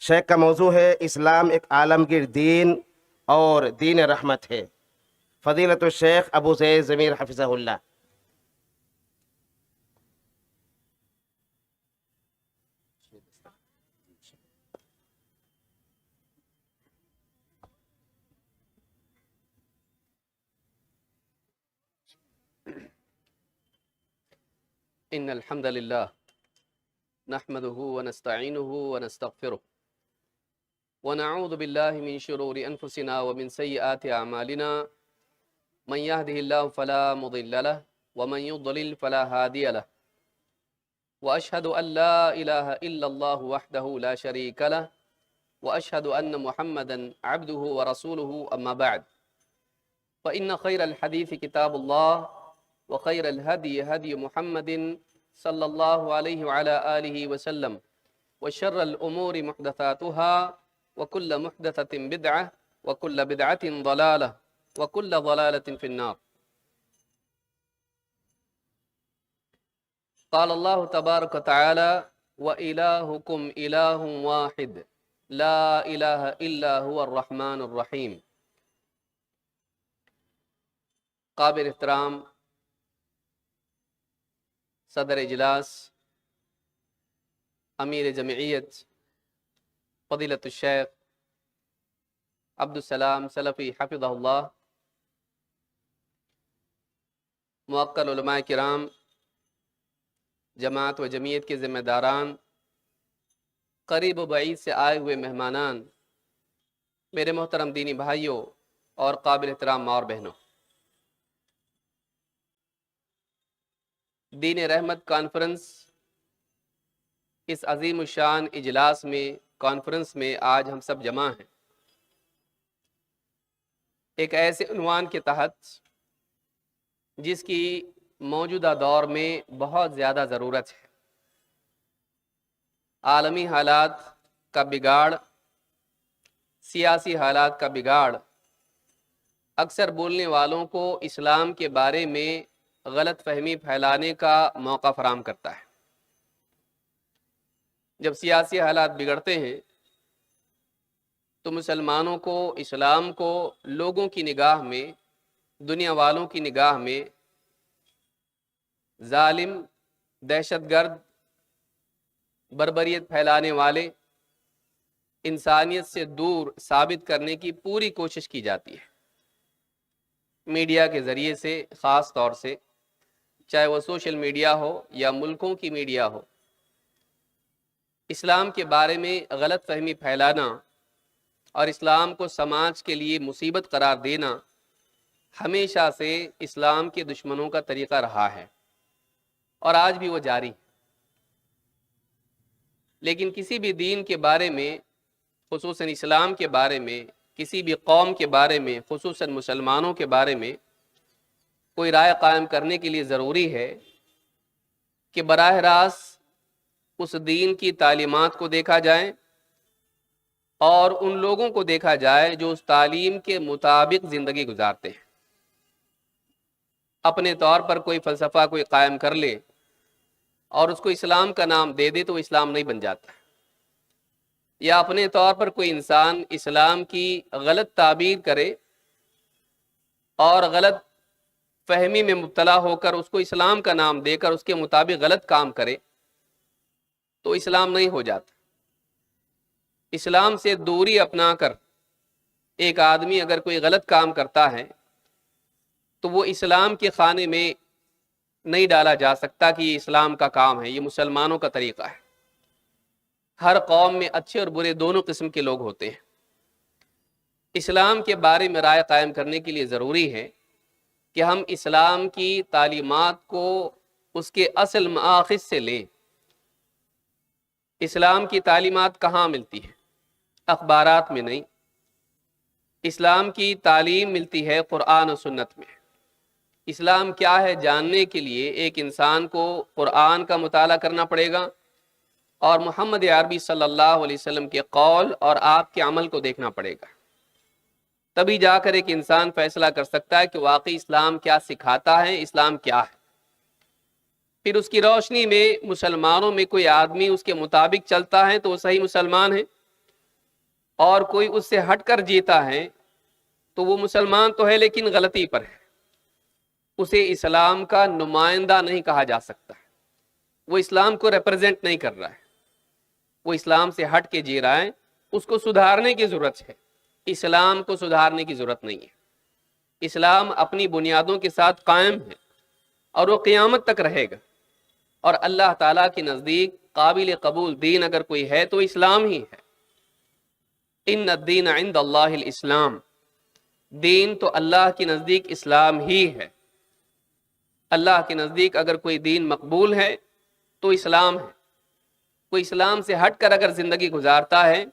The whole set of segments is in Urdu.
شیخ کا موضوع ہے اسلام ایک عالمگیر دین اور دین رحمت ہے۔ فضیلت الشیخ ابو زید ضمیر حفظہ اللہ۔ إن الحمد لله نحمده ونستعينه ونستغفره ونعوذ بالله من شرور أنفسنا ومن سيئات أعمالنا من يهده الله فلا مضل له ومن يضلل فلا هادي له وأشهد أن لا إله إلا الله وحده لا شريك له وأشهد أن محمدا عبده ورسوله أما بعد فإن خير الحديث كتاب الله وخير الهدي هدي محمد صلى الله عليه وعلى آله وسلم وشر الأمور محدثاتها وكل محدثة بدعة وكل بدعة ضلالة وكل ضلالة في النار۔ قال الله تبارك وتعالى وإلهكم إله واحد لا إله إلا هو الرحمن الرحيم۔ قابل احترام صدر اجلاس امیر جمعیت فضیلت الشیخ عبدالسلام سلفی حفظہ اللہ، موقر علماء کرام، جماعت و جمعیت کے ذمہ داران، قریب و بعید سے آئے ہوئے مہمانان، میرے محترم دینی بھائیوں اور قابل احترام ماں اور بہنوں، دین رحمت کانفرنس اس عظیم الشان اجلاس میں کانفرنس میں آج ہم سب جمع ہیں ایک ایسے عنوان کے تحت جس کی موجودہ دور میں بہت زیادہ ضرورت ہے۔ عالمی حالات کا بگاڑ، سیاسی حالات کا بگاڑ اکثر بولنے والوں کو اسلام کے بارے میں غلط فہمی پھیلانے کا موقع فراہم کرتا ہے۔ جب سیاسی حالات بگڑتے ہیں تو مسلمانوں کو، اسلام کو لوگوں کی نگاہ میں، دنیا والوں کی نگاہ میں ظالم، دہشت گرد، بربریت پھیلانے والے، انسانیت سے دور ثابت کرنے کی پوری کوشش کی جاتی ہے۔ میڈیا کے ذریعے سے، خاص طور سے چاہے وہ سوشل میڈیا ہو یا ملکوں کی میڈیا ہو، اسلام کے بارے میں غلط فہمی پھیلانا اور اسلام کو سماج کے لیے مصیبت قرار دینا ہمیشہ سے اسلام کے دشمنوں کا طریقہ رہا ہے اور آج بھی وہ جاری ہے۔ لیکن کسی بھی دین کے بارے میں، خصوصاً اسلام کے بارے میں، کسی بھی قوم کے بارے میں، خصوصاً مسلمانوں کے بارے میں کوئی رائے قائم کرنے کے لیے ضروری ہے کہ براہ راست اس دین کی تعلیمات کو دیکھا جائے اور ان لوگوں کو دیکھا جائے جو اس تعلیم کے مطابق زندگی گزارتے ہیں۔ اپنے طور پر کوئی فلسفہ کوئی قائم کر لے اور اس کو اسلام کا نام دے دے تو اسلام نہیں بن جاتا، یا اپنے طور پر کوئی انسان اسلام کی غلط تعبیر کرے اور غلط فہمی میں مبتلا ہو کر اس کو اسلام کا نام دے کر اس کے مطابق غلط کام کرے تو اسلام نہیں ہو جاتا۔ اسلام سے دوری اپنا کر ایک آدمی اگر کوئی غلط کام کرتا ہے تو وہ اسلام کے خانے میں نہیں ڈالا جا سکتا کہ یہ اسلام کا کام ہے، یہ مسلمانوں کا طریقہ ہے۔ ہر قوم میں اچھے اور برے دونوں قسم کے لوگ ہوتے ہیں۔ اسلام کے بارے میں رائے قائم کرنے کے لیے ضروری ہے کہ ہم اسلام کی تعلیمات کو اس کے اصل مآخذ سے لیں۔ اسلام کی تعلیمات کہاں ملتی ہے؟ اخبارات میں نہیں۔ اسلام کی تعلیم ملتی ہے قرآن و سنت میں۔ اسلام کیا ہے جاننے کے لیے ایک انسان کو قرآن کا مطالعہ کرنا پڑے گا اور محمد عربی صلی اللہ علیہ وسلم کے قول اور آپ کے عمل کو دیکھنا پڑے گا، تبھی جا کر ایک انسان فیصلہ کر سکتا ہے کہ واقعی اسلام کیا سکھاتا ہے، اسلام کیا ہے۔ پھر اس کی روشنی میں مسلمانوں میں کوئی آدمی اس کے مطابق چلتا ہے تو وہ صحیح مسلمان ہے، اور کوئی اس سے ہٹ کر جیتا ہے تو وہ مسلمان تو ہے لیکن غلطی پر ہے، اسے اسلام کا نمائندہ نہیں کہا جا سکتا، وہ اسلام کو ریپرزینٹ نہیں کر رہا ہے، وہ اسلام سے ہٹ کے جی رہا ہے، اس کو سدھارنے کی ضرورت ہے، اسلام کو سدھارنے کی ضرورت نہیں ہے۔ اسلام اپنی بنیادوں کے ساتھ قائم ہے اور وہ قیامت تک رہے گا، اور اللہ تعالیٰ کے نزدیک قابل قبول دین اگر کوئی ہے تو اسلام ہی ہے۔ ان الدین عند اللہ الاسلام، دین تو اللہ کے نزدیک اسلام ہی ہے۔ اللہ کے نزدیک اگر کوئی دین مقبول ہے تو اسلام ہے۔ کوئی اسلام سے ہٹ کر اگر زندگی گزارتا ہے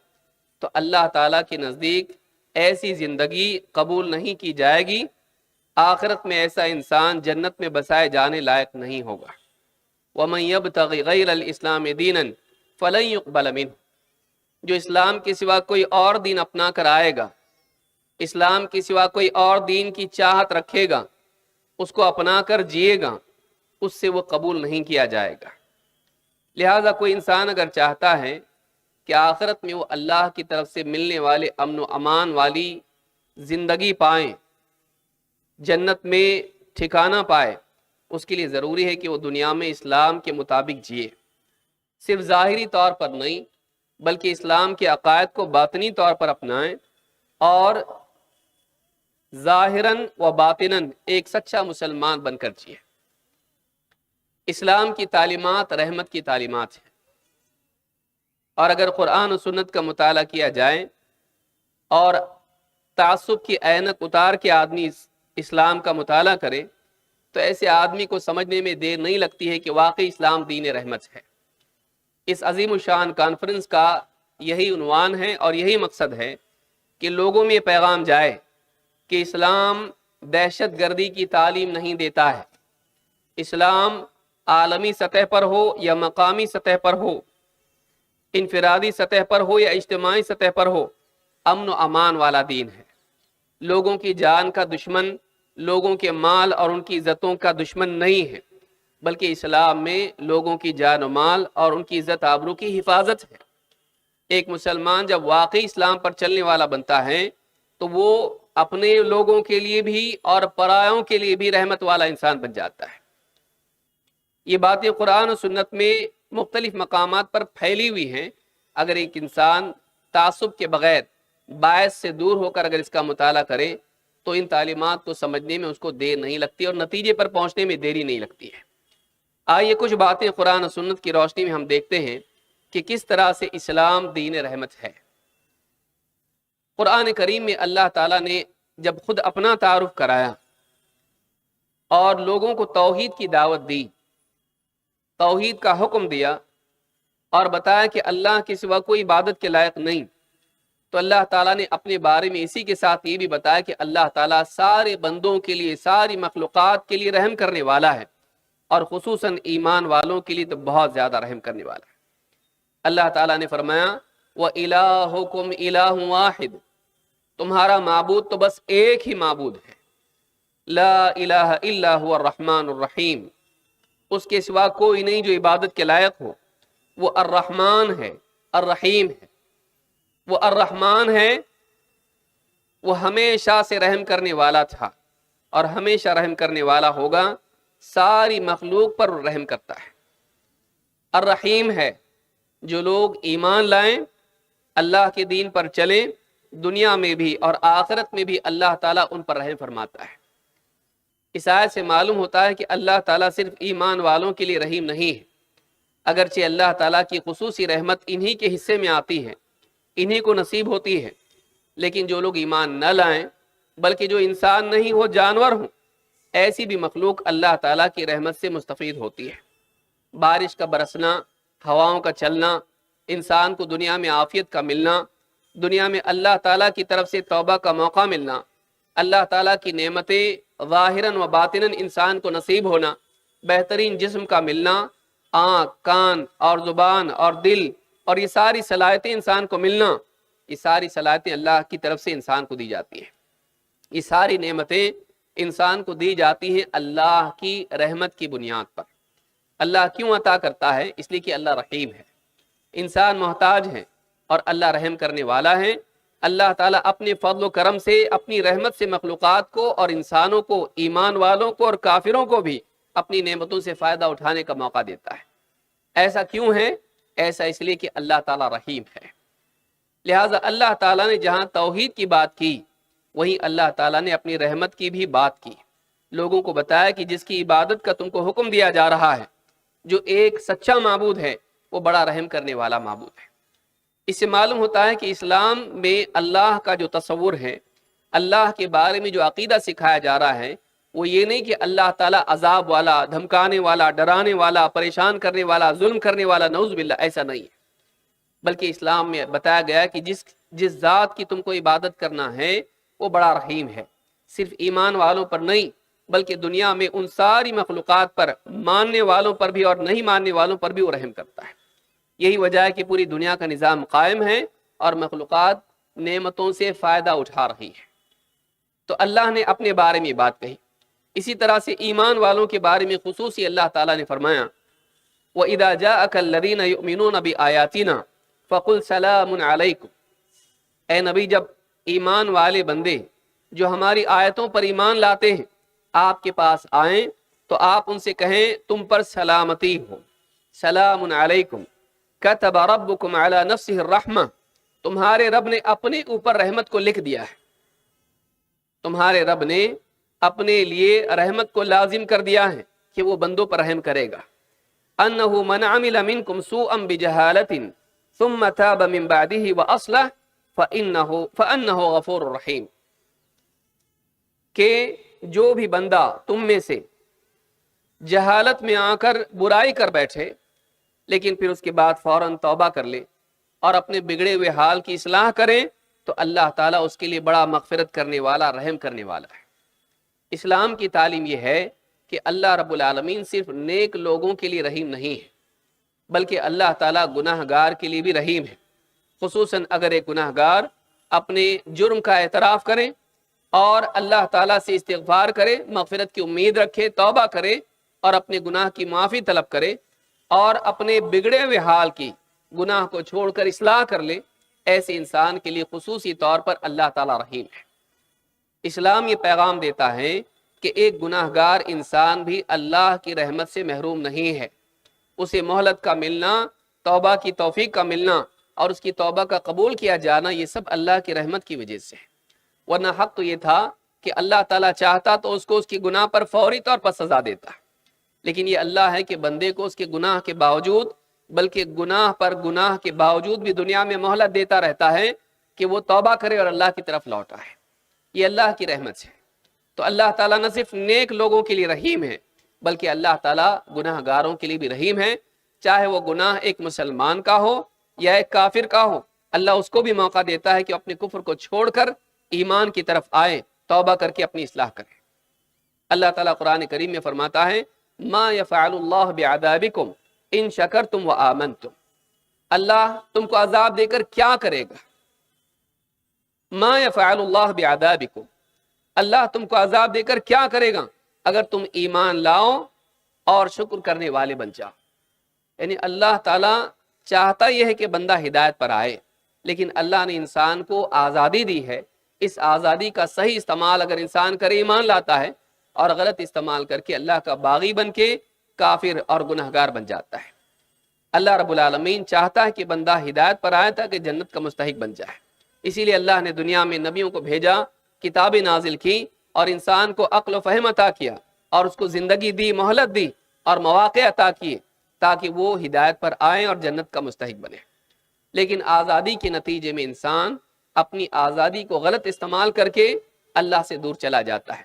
تو اللہ تعالیٰ کے نزدیک ایسی زندگی قبول نہیں کی جائے گی، آخرت میں ایسا انسان جنت میں بسائے جانے لائق نہیں ہوگا۔ وَمَن يَبْتَغِ غَيْرَ الْإِسْلَامِ دِينًا فَلَن يُقْبَلَ مِنْهُ، جو اسلام کے سوا کوئی اور دین اپنا کر آئے گا، اسلام کے سوا کوئی اور دین کی چاہت رکھے گا، اس کو اپنا کر جیے گا، اس سے وہ قبول نہیں کیا جائے گا۔ لہٰذا کوئی انسان اگر چاہتا ہے کہ آخرت میں وہ اللہ کی طرف سے ملنے والے امن و امان والی زندگی پائیں، جنت میں ٹھکانہ پائے، اس کے لیے ضروری ہے کہ وہ دنیا میں اسلام کے مطابق جیے، صرف ظاہری طور پر نہیں بلکہ اسلام کے عقائد کو باطنی طور پر اپنائیں اور ظاہراً و باطناً ایک سچا مسلمان بن کر جیے۔ اسلام کی تعلیمات رحمت کی تعلیمات ہیں، اور اگر قرآن و سنت کا مطالعہ کیا جائے اور تعصب کی عینک اتار کے آدمی اسلام کا مطالعہ کرے تو ایسے آدمی کو سمجھنے میں دیر نہیں لگتی ہے کہ واقعی اسلام دین رحمت ہے۔ اس عظیم الشان کانفرنس کا یہی عنوان ہے اور یہی مقصد ہے کہ لوگوں میں یہ پیغام جائے کہ اسلام دہشت گردی کی تعلیم نہیں دیتا ہے۔ اسلام عالمی سطح پر ہو یا مقامی سطح پر ہو، انفرادی سطح پر ہو یا اجتماعی سطح پر ہو، امن و امان والا دین ہے۔ لوگوں کی جان کا دشمن، لوگوں کے مال اور ان کی عزتوں کا دشمن نہیں ہے، بلکہ اسلام میں لوگوں کی جان و مال اور ان کی عزت آبرو کی حفاظت ہے۔ ایک مسلمان جب واقعی اسلام پر چلنے والا بنتا ہے تو وہ اپنے لوگوں کے لیے بھی اور پرایوں کے لیے بھی رحمت والا انسان بن جاتا ہے۔ یہ باتیں قرآن و سنت میں مختلف مقامات پر پھیلی ہوئی ہیں۔ اگر ایک انسان تعصب کے بغیر باعث سے دور ہو کر اگر اس کا مطالعہ کرے تو ان تعلیمات کو سمجھنے میں اس کو دیر نہیں لگتی اور نتیجے پر پہنچنے میں دیری نہیں لگتی ہے۔ آئیے کچھ باتیں قرآن و سنت کی روشنی میں ہم دیکھتے ہیں کہ کس طرح سے اسلام دین رحمت ہے۔ قرآن کریم میں اللہ تعالیٰ نے جب خود اپنا تعارف کرایا اور لوگوں کو توحید کی دعوت دی، توحید کا حکم دیا اور بتایا کہ اللہ کے سوا کوئی عبادت کے لائق نہیں، تو اللہ تعالیٰ نے اپنے بارے میں اسی کے ساتھ یہ بھی بتایا کہ اللہ تعالیٰ سارے بندوں کے لیے، ساری مخلوقات کے لیے رحم کرنے والا ہے، اور خصوصاً ایمان والوں کے لیے تو بہت زیادہ رحم کرنے والا ہے۔ اللہ تعالیٰ نے فرمایا وَإِلَٰهُكُمْ إِلَٰهٌ وَاحِدٌ، تمہارا معبود تو بس ایک ہی معبود ہے، لا الہ الا هو الرحمن الرحیم، اس کے سوا کوئی نہیں جو عبادت کے لائق ہو۔ وہ الرحمن ہے، الرحیم ہے۔ وہ الرحمن ہے، وہ ہمیشہ سے رحم کرنے والا تھا اور ہمیشہ رحم کرنے والا ہوگا، ساری مخلوق پر رحم کرتا ہے۔ الرحیم ہے، جو لوگ ایمان لائیں، اللہ کے دین پر چلیں، دنیا میں بھی اور آخرت میں بھی اللہ تعالیٰ ان پر رحم فرماتا ہے۔ اس آیت سے معلوم ہوتا ہے کہ اللہ تعالیٰ صرف ایمان والوں کے لیے رحیم نہیں ہے، اگرچہ اللہ تعالیٰ کی خصوصی رحمت انہی کے حصے میں آتی ہے، انہی کو نصیب ہوتی ہے، لیکن جو لوگ ایمان نہ لائیں بلکہ جو انسان نہیں وہ جانور ہوں، ایسی بھی مخلوق اللہ تعالیٰ کی رحمت سے مستفید ہوتی ہے۔ بارش کا برسنا، ہواؤں کا چلنا، انسان کو دنیا میں عافیت کا ملنا، دنیا میں اللہ تعالیٰ کی طرف سے توبہ کا موقع ملنا، اللہ تعالیٰ کی نعمتیں ظاہراً و باطناً انسان کو نصیب ہونا، بہترین جسم کا ملنا، آنکھ، کان اور زبان اور دل اور یہ ساری صلاحیتیں انسان کو ملنا، یہ ساری صلاحیتیں اللہ کی طرف سے انسان کو دی جاتی ہیں۔ یہ ساری نعمتیں انسان کو دی جاتی ہیں اللہ کی رحمت کی بنیاد پر۔ اللہ کیوں عطا کرتا ہے؟ اس لیے کہ اللہ رحیم ہے، انسان محتاج ہے اور اللہ رحم کرنے والا ہے، اللہ تعالیٰ اپنے فضل و کرم سے، اپنی رحمت سے مخلوقات کو اور انسانوں کو، ایمان والوں کو اور کافروں کو بھی اپنی نعمتوں سے فائدہ اٹھانے کا موقع دیتا ہے۔ ایسا کیوں ہے؟ ایسا اس لیے کہ اللہ تعالیٰ رحیم ہے۔ لہٰذا اللہ تعالیٰ نے جہاں توحید کی بات کی، وہیں اللہ تعالیٰ نے اپنی رحمت کی بھی بات کی، لوگوں کو بتایا کہ جس کی عبادت کا تم کو حکم دیا جا رہا ہے، جو ایک سچا معبود ہے، وہ بڑا رحم کرنے والا معبود ہے۔ اس سے معلوم ہوتا ہے کہ اسلام میں اللہ کا جو تصور ہے، اللہ کے بارے میں جو عقیدہ سکھایا جا رہا ہے، وہ یہ نہیں کہ اللہ تعالیٰ عذاب والا، دھمکانے والا، ڈرانے والا، پریشان کرنے والا، ظلم کرنے والا، نعوذ باللہ، ایسا نہیں ہے۔ بلکہ اسلام میں بتایا گیا کہ جس ذات کی تم کو عبادت کرنا ہے وہ بڑا رحیم ہے، صرف ایمان والوں پر نہیں بلکہ دنیا میں ان ساری مخلوقات پر، ماننے والوں پر بھی اور نہیں ماننے والوں پر بھی وہ رحم کرتا ہے۔ یہی وجہ ہے کہ پوری دنیا کا نظام قائم ہے اور مخلوقات نعمتوں سے فائدہ اٹھا رہی ہے۔ تو اللہ نے اپنے بارے میں بات کہی، اسی طرح سے ایمان والوں کے بارے میں خصوصی اللہ تعالیٰ نے فرمایا وَإِذَا جَاءَكَ الَّذِينَ يُؤْمِنُونَ بِآيَاتِنَا فَقُلْ سَلَامٌ عَلَيْكُمْ، اے نبی جب ایمان والے بندے جو ہماری آیتوں پر ایمان لاتے ہیں آپ کے پاس آئیں تو آپ ان سے کہیں تم پر سلامتی ہو، سلام علیکم کتب ربکم علی نفسہ الرحمہ، تمہارے رب نے اپنے اوپر رحمت کو لکھ دیا ہے، تمہارے رب نے اپنے لیے رحمت کو لازم کر دیا ہے کہ وہ بندوں پر رحم کرے گا۔ انہ من عمل منکم سوءا بجہالۃ ثم تاب من بعدہ واصلح فانہ غفور رحیم، کہ جو بھی بندہ تم میں سے جہالت میں آ کر برائی کر بیٹھے لیکن پھر اس کے بعد فوراً توبہ کر لے اور اپنے بگڑے ہوئے حال کی اصلاح کریں تو اللہ تعالیٰ اس کے لیے بڑا مغفرت کرنے والا، رحم کرنے والا ہے۔ اسلام کی تعلیم یہ ہے کہ اللہ رب العالمین صرف نیک لوگوں کے لیے رحیم نہیں ہے بلکہ اللہ تعالیٰ گناہ گار کے لیے بھی رحیم ہے، خصوصاً اگر ایک گناہ گار اپنے جرم کا اعتراف کرے اور اللہ تعالیٰ سے استغفار کرے، مغفرت کی امید رکھے، توبہ کرے اور اپنے گناہ کی معافی طلب کرے اور اپنے بگڑے ہوئے حال کی، گناہ کو چھوڑ کر اصلاح کر لے، ایسے انسان کے لیے خصوصی طور پر اللہ تعالیٰ رحیم ہے۔ اسلام یہ پیغام دیتا ہے کہ ایک گناہ گار انسان بھی اللہ کی رحمت سے محروم نہیں ہے، اسے مہلت کا ملنا، توبہ کی توفیق کا ملنا اور اس کی توبہ کا قبول کیا جانا، یہ سب اللہ کی رحمت کی وجہ سے ہے۔ ورنہ حق تو یہ تھا کہ اللہ تعالیٰ چاہتا تو اس کو اس کی گناہ پر فوری طور پر سزا دیتا، لیکن یہ اللہ ہے کہ بندے کو اس کے گناہ کے باوجود، بلکہ گناہ پر گناہ کے باوجود بھی دنیا میں مہلت دیتا رہتا ہے کہ وہ توبہ کرے اور اللہ کی طرف لوٹ آئے۔ یہ اللہ کی رحمت ہے۔ تو اللہ تعالیٰ نہ صرف نیک لوگوں کے لیے رحیم ہے بلکہ اللہ تعالیٰ گناہ گاروں کے لیے بھی رحیم ہے، چاہے وہ گناہ ایک مسلمان کا ہو یا ایک کافر کا ہو، اللہ اس کو بھی موقع دیتا ہے کہ اپنے کفر کو چھوڑ کر ایمان کی طرف آئے، توبہ کر کے اپنی اصلاح کرے۔ اللہ تعالیٰ قرآن کریم میں فرماتا ہے ما یفعل اللہ بعذابکم ان شکرتم وآمنتم، اللہ تم کو عذاب دے کر کیا کرے گا؟ ما یفعل اللہ بعذابکم، اللہ تم کو عذاب دے کر کیا کرے گا اگر تم ایمان لاؤ اور شکر کرنے والے بن جاؤ۔ یعنی اللہ تعالیٰ چاہتا یہ ہے کہ بندہ ہدایت پر آئے، لیکن اللہ نے انسان کو آزادی دی ہے، اس آزادی کا صحیح استعمال اگر انسان کرے ایمان لاتا ہے، اور غلط استعمال کر کے اللہ کا باغی بن کے کافر اور گنہگار بن جاتا ہے۔ اللہ رب العالمین چاہتا ہے کہ بندہ ہدایت پر آئے تاکہ جنت کا مستحق بن جائے، اسی لیے اللہ نے دنیا میں نبیوں کو بھیجا، کتابیں نازل کی اور انسان کو عقل و فہم عطا کیا اور اس کو زندگی دی، مہلت دی اور مواقع عطا کیے تاکہ وہ ہدایت پر آئیں اور جنت کا مستحق بنے۔ لیکن آزادی کے نتیجے میں انسان اپنی آزادی کو غلط استعمال کر کے اللہ سے دور چلا جاتا ہے،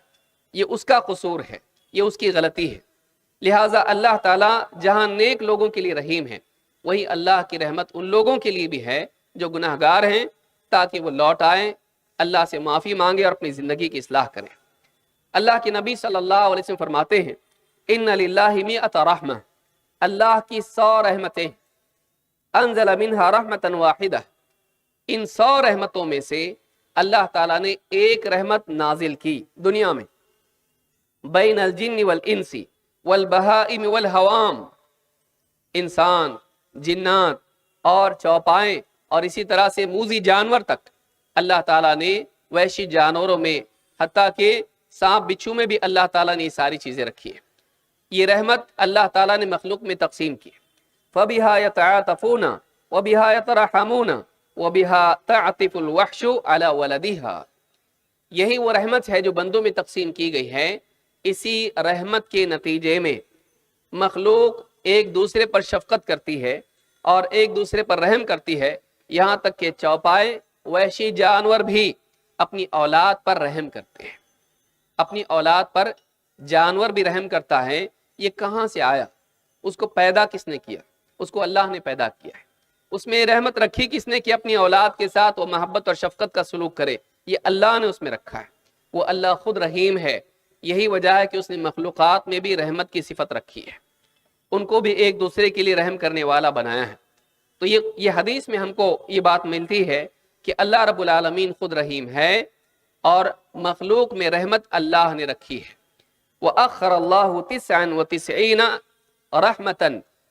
یہ اس کا قصور ہے، یہ اس کی غلطی ہے۔ لہٰذا اللہ تعالیٰ جہاں نیک لوگوں کے لیے رحیم ہے، وہی اللہ کی رحمت ان لوگوں کے لیے بھی ہے جو گناہ گار ہیں، تاکہ وہ لوٹ آئیں، اللہ سے معافی مانگے اور اپنی زندگی کی اصلاح کریں۔ اللہ کے نبی صلی اللہ علیہ وسلم فرماتے ہیں ان للہ مئۃ رحمہ، اللہ کی 100 رحمتیں، انزل منہا رحمتا واحدہ، ان 100 رحمتوں میں سے اللہ تعالیٰ نے ایک رحمت نازل کی دنیا میں، بین الجن والانس والبہائم والحوام، انسان، جنات اور چوپائے اور اسی طرح سے موذی جانور تک اللہ تعالیٰ نے وحشی جانوروں میں، حتیٰ کہ سانپ بچھو میں بھی اللہ تعالیٰ نے یہ ساری چیزیں رکھی ہیں. یہ رحمت اللہ تعالیٰ نے مخلوق میں تقسیم کی. فَبِهَا يَتَعَاطَفُونَ وَبِهَا يَتَرَحَمُونَ وَبِهَا تَعْطِفُ الْوَحْشُ عَلَى وَلَدِهَا. یہی وہ رحمت ہے جو بندوں میں تقسیم کی گئی ہے. اسی رحمت کے نتیجے میں مخلوق ایک دوسرے پر شفقت کرتی ہے اور ایک دوسرے پر رحم کرتی ہے، یہاں تک کہ چوپائے وحشی جانور بھی اپنی اولاد پر رحم کرتے ہیں. اپنی اولاد پر جانور بھی رحم کرتا ہے. یہ کہاں سے آیا؟ اس کو پیدا کس نے کیا؟ اس کو اللہ نے پیدا کیا ہے. اس میں رحمت رکھی کس نے کہ اپنی اولاد کے ساتھ وہ محبت اور شفقت کا سلوک کرے؟ یہ اللہ نے اس میں رکھا ہے. وہ اللہ خود رحیم ہے. یہی وجہ ہے کہ اس نے مخلوقات میں بھی رحمت کی صفت رکھی ہے، ان کو بھی ایک دوسرے کے لیے رحم کرنے والا بنایا ہے. تو یہ حدیث میں ہم کو یہ بات ملتی ہے کہ اللہ رب العالمین خود رحیم ہے اور مخلوق میں رحمت اللہ نے رکھی ہے. وَأَخَّرَ اللَّهُ 99 رَحْمَةً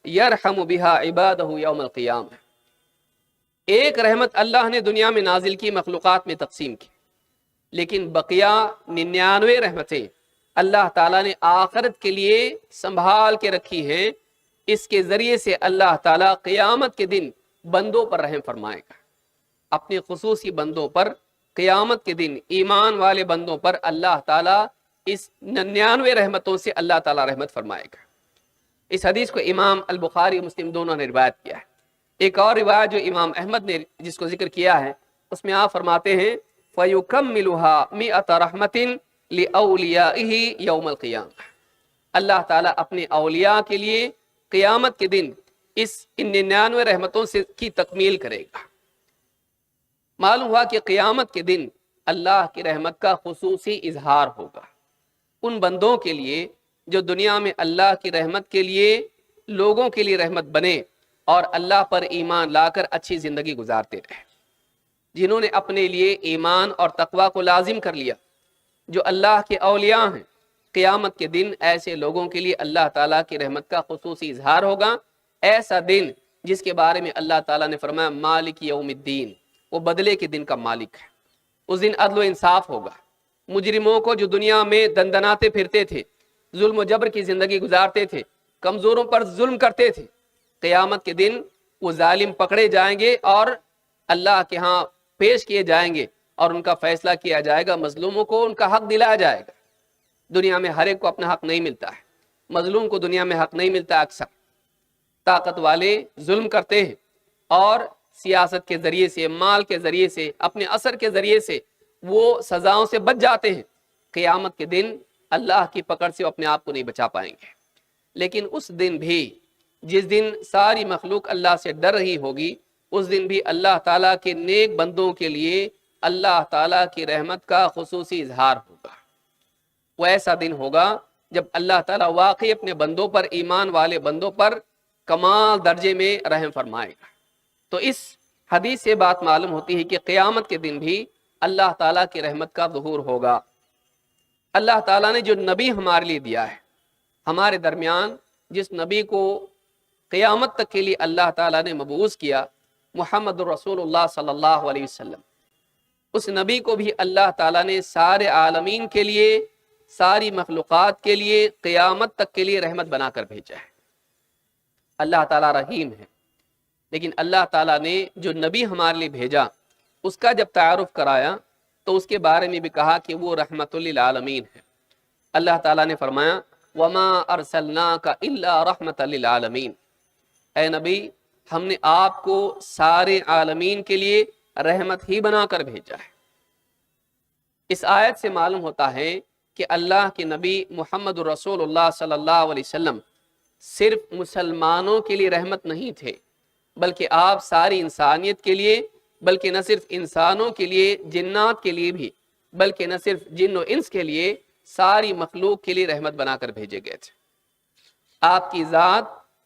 يَرْحَمُ بِهَا عِبَادَهُ يَوْمَ الْقِيَامَةِ. ایک رحمت اللہ نے دنیا میں نازل کی، مخلوقات میں تقسیم کی، لیکن بقیہ 99 رحمتیں اللہ تعالیٰ نے آخرت کے لیے سنبھال کے رکھی ہیں. اس کے ذریعے سے اللہ تعالیٰ قیامت کے دن بندوں پر رحم فرمائے گا. اپنے خصوصی بندوں پر قیامت کے دن، ایمان والے بندوں پر اللہ تعالیٰ اس 99 رحمتوں سے اللہ تعالیٰ رحمت فرمائے گا. اس حدیث کو امام البخاری اور مسلم دونوں نے روایت کیا ہے. ایک اور روایت جو امام احمد نے جس کو ذکر کیا ہے، اس میں آپ فرماتے ہیں فَيُكَمِّلُهَا 100 رَحْمَةٍ لِأَوْلِيَائِهِ يَوْمَ الْقِيَامَةِ. اللہ تعالیٰ اپنے اولیاء کے لیے قیامت کے دن اس 99 رحمتوں سے کی تکمیل کرے گا. معلوم ہوا کہ قیامت کے دن اللہ کی رحمت کا خصوصی اظہار ہوگا ان بندوں کے لیے جو دنیا میں اللہ کی رحمت کے لیے، لوگوں کے لیے رحمت بنے اور اللہ پر ایمان لا کر اچھی زندگی گزارتے رہے، جنہوں نے اپنے لیے ایمان اور تقوی کو لازم کر لیا، جو اللہ کے اولیاء ہیں. قیامت کے دن ایسے لوگوں کے لیے اللہ تعالیٰ کی رحمت کا خصوصی اظہار ہوگا. ایسا دن جس کے بارے میں اللہ تعالیٰ نے فرمایا مالک یوم الدین، وہ بدلے کے دن کا مالک ہے. اس دن عدل و انصاف ہوگا. مجرموں کو جو دنیا میں دندناتے پھرتے تھے، ظلم و جبر کی زندگی گزارتے تھے، کمزوروں پر ظلم کرتے تھے، قیامت کے دن وہ ظالم پکڑے جائیں گے اور اللہ کے ہاں پیش کیے جائیں گے اور ان کا فیصلہ کیا جائے گا. مظلوموں کو ان کا حق دلایا جائے گا. دنیا میں ہر ایک کو اپنا حق نہیں ملتا ہے. مظلوم کو دنیا میں حق نہیں ملتا. اکثر طاقت والے ظلم کرتے ہیں اور سیاست کے ذریعے سے، مال کے ذریعے سے، اپنے اثر کے ذریعے سے وہ سزاؤں سے بچ جاتے ہیں. قیامت کے دن اللہ کی پکڑ سے وہ اپنے آپ کو نہیں بچا پائیں گے. لیکن اس دن بھی، جس دن ساری مخلوق اللہ سے ڈر رہی ہوگی، اس دن بھی اللہ تعالیٰ کے نیک بندوں کے لیے اللہ تعالیٰ کی رحمت کا خصوصی اظہار ہوگا. وہ ایسا دن ہوگا جب اللہ تعالیٰ واقعی اپنے بندوں پر، ایمان والے بندوں پر کمال درجے میں رحم فرمائے گا. تو اس حدیث سے بات معلوم ہوتی ہے کہ قیامت کے دن بھی اللہ تعالیٰ کی رحمت کا ظہور ہوگا. اللہ تعالیٰ نے جو نبی ہمارے لیے دیا ہے، ہمارے درمیان جس نبی کو قیامت تک کے لیے اللہ تعالیٰ نے مبعوث کیا، محمد رسول اللہ صلی اللہ علیہ وسلم، اس نبی کو بھی اللہ تعالیٰ نے سارے عالمین کے لیے، ساری مخلوقات کے لیے، قیامت تک کے لیے رحمت بنا کر بھیجا ہے. اللہ تعالیٰ رحیم ہے، لیکن اللہ تعالیٰ نے جو نبی ہمارے لیے بھیجا، اس کا جب تعارف کرایا تو اس کے بارے میں بھی کہا کہ وہ رحمت للعالمین ہے. اللہ تعالیٰ نے فرمایا وما ارسلناک الا رحمت للعالمین، اے نبی ہم نے آپ کو سارے عالمین کے لیے رحمت ہی بنا کر بھیجا ہے. اس آیت سے معلوم ہوتا ہے کہ اللہ کے نبی محمد رسول اللہ صلی اللہ علیہ وسلم صرف مسلمانوں کے لیے رحمت نہیں تھے، بلکہ آپ ساری انسانیت کے لیے، بلکہ نہ صرف انسانوں کے لیے، جنات کے لیے بھی، بلکہ نہ صرف جن و انس کے لیے، ساری مخلوق کے لیے رحمت بنا کر بھیجے گئے تھے. آپ کی ذات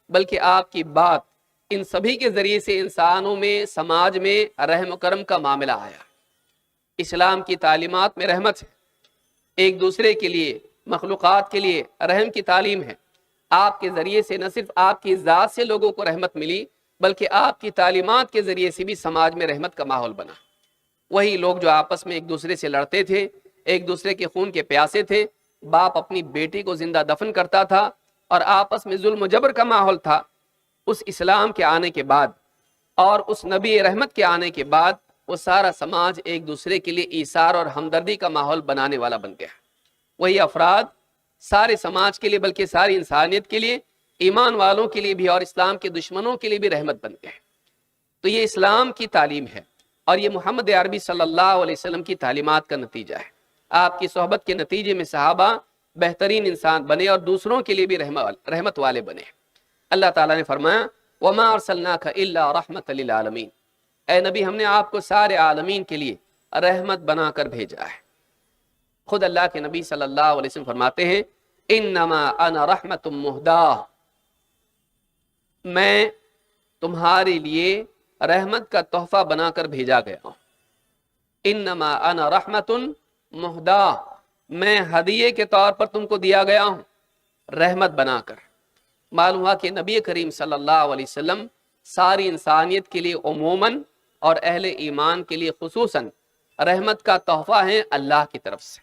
بلکہ آپ کی بات، ان سبھی کے ذریعے سے انسانوں میں، سماج میں رحم و کرم کا معاملہ آیا. اسلام کی تعلیمات میں رحمت ہے، ایک دوسرے کے لیے، مخلوقات کے لیے رحم کی تعلیم ہے. آپ کے ذریعے سے نہ صرف آپ کی ذات سے لوگوں کو رحمت ملی، بلکہ آپ کی تعلیمات کے ذریعے سے بھی سماج میں رحمت کا ماحول بنا. وہی لوگ جو آپس میں ایک دوسرے سے لڑتے تھے، ایک دوسرے کے خون کے پیاسے تھے، باپ اپنی بیٹی کو زندہ دفن کرتا تھا اور آپس میں ظلم و جبر کا ماحول تھا، اس اسلام کے آنے کے بعد اور اس نبی رحمت کے آنے کے بعد وہ سارا سماج ایک دوسرے کے لیے ایثار اور ہمدردی کا ماحول بنانے والا بن گیا۔ وہی افراد سارے سماج کے لیے بلکہ ساری انسانیت کے لیے، ایمان والوں کے لیے بھی اور اسلام کے دشمنوں کے لیے بھی رحمت بن گئے۔ تو یہ اسلام کی تعلیم ہے اور یہ محمد عربی صلی اللہ علیہ وسلم کی تعلیمات کا نتیجہ ہے۔ آپ کی صحبت کے نتیجے میں صحابہ بہترین انسان بنے اور دوسروں کے لیے بھی رحمت والے بنے۔ اللہ تعالیٰ نے فرمایا وَمَا أَرْسَلْنَاكَ إِلَّا رَحْمَةً لِلْعَالَمِينَ، اے نبی ہم نے آپ کو سارے عالمین کے لیے رحمت بنا کر بھیجا ہے۔ خود اللہ کے نبی صلی اللہ علیہ وسلم فرماتے ہیں انما انا رحمت مہدا، میں تمہارے لیے رحمت کا تحفہ بنا کر بھیجا گیا ہوں۔ انما انا رحمت مہدا، میں ہدیے کے طور پر تم کو دیا گیا ہوں رحمت بنا کر۔ معلوم ہوا کہ نبی کریم صلی اللہ علیہ وسلم ساری انسانیت کے لیے عموماً اور اہل ایمان کے لیے خصوصاً رحمت کا تحفہ ہیں اللہ کی طرف سے۔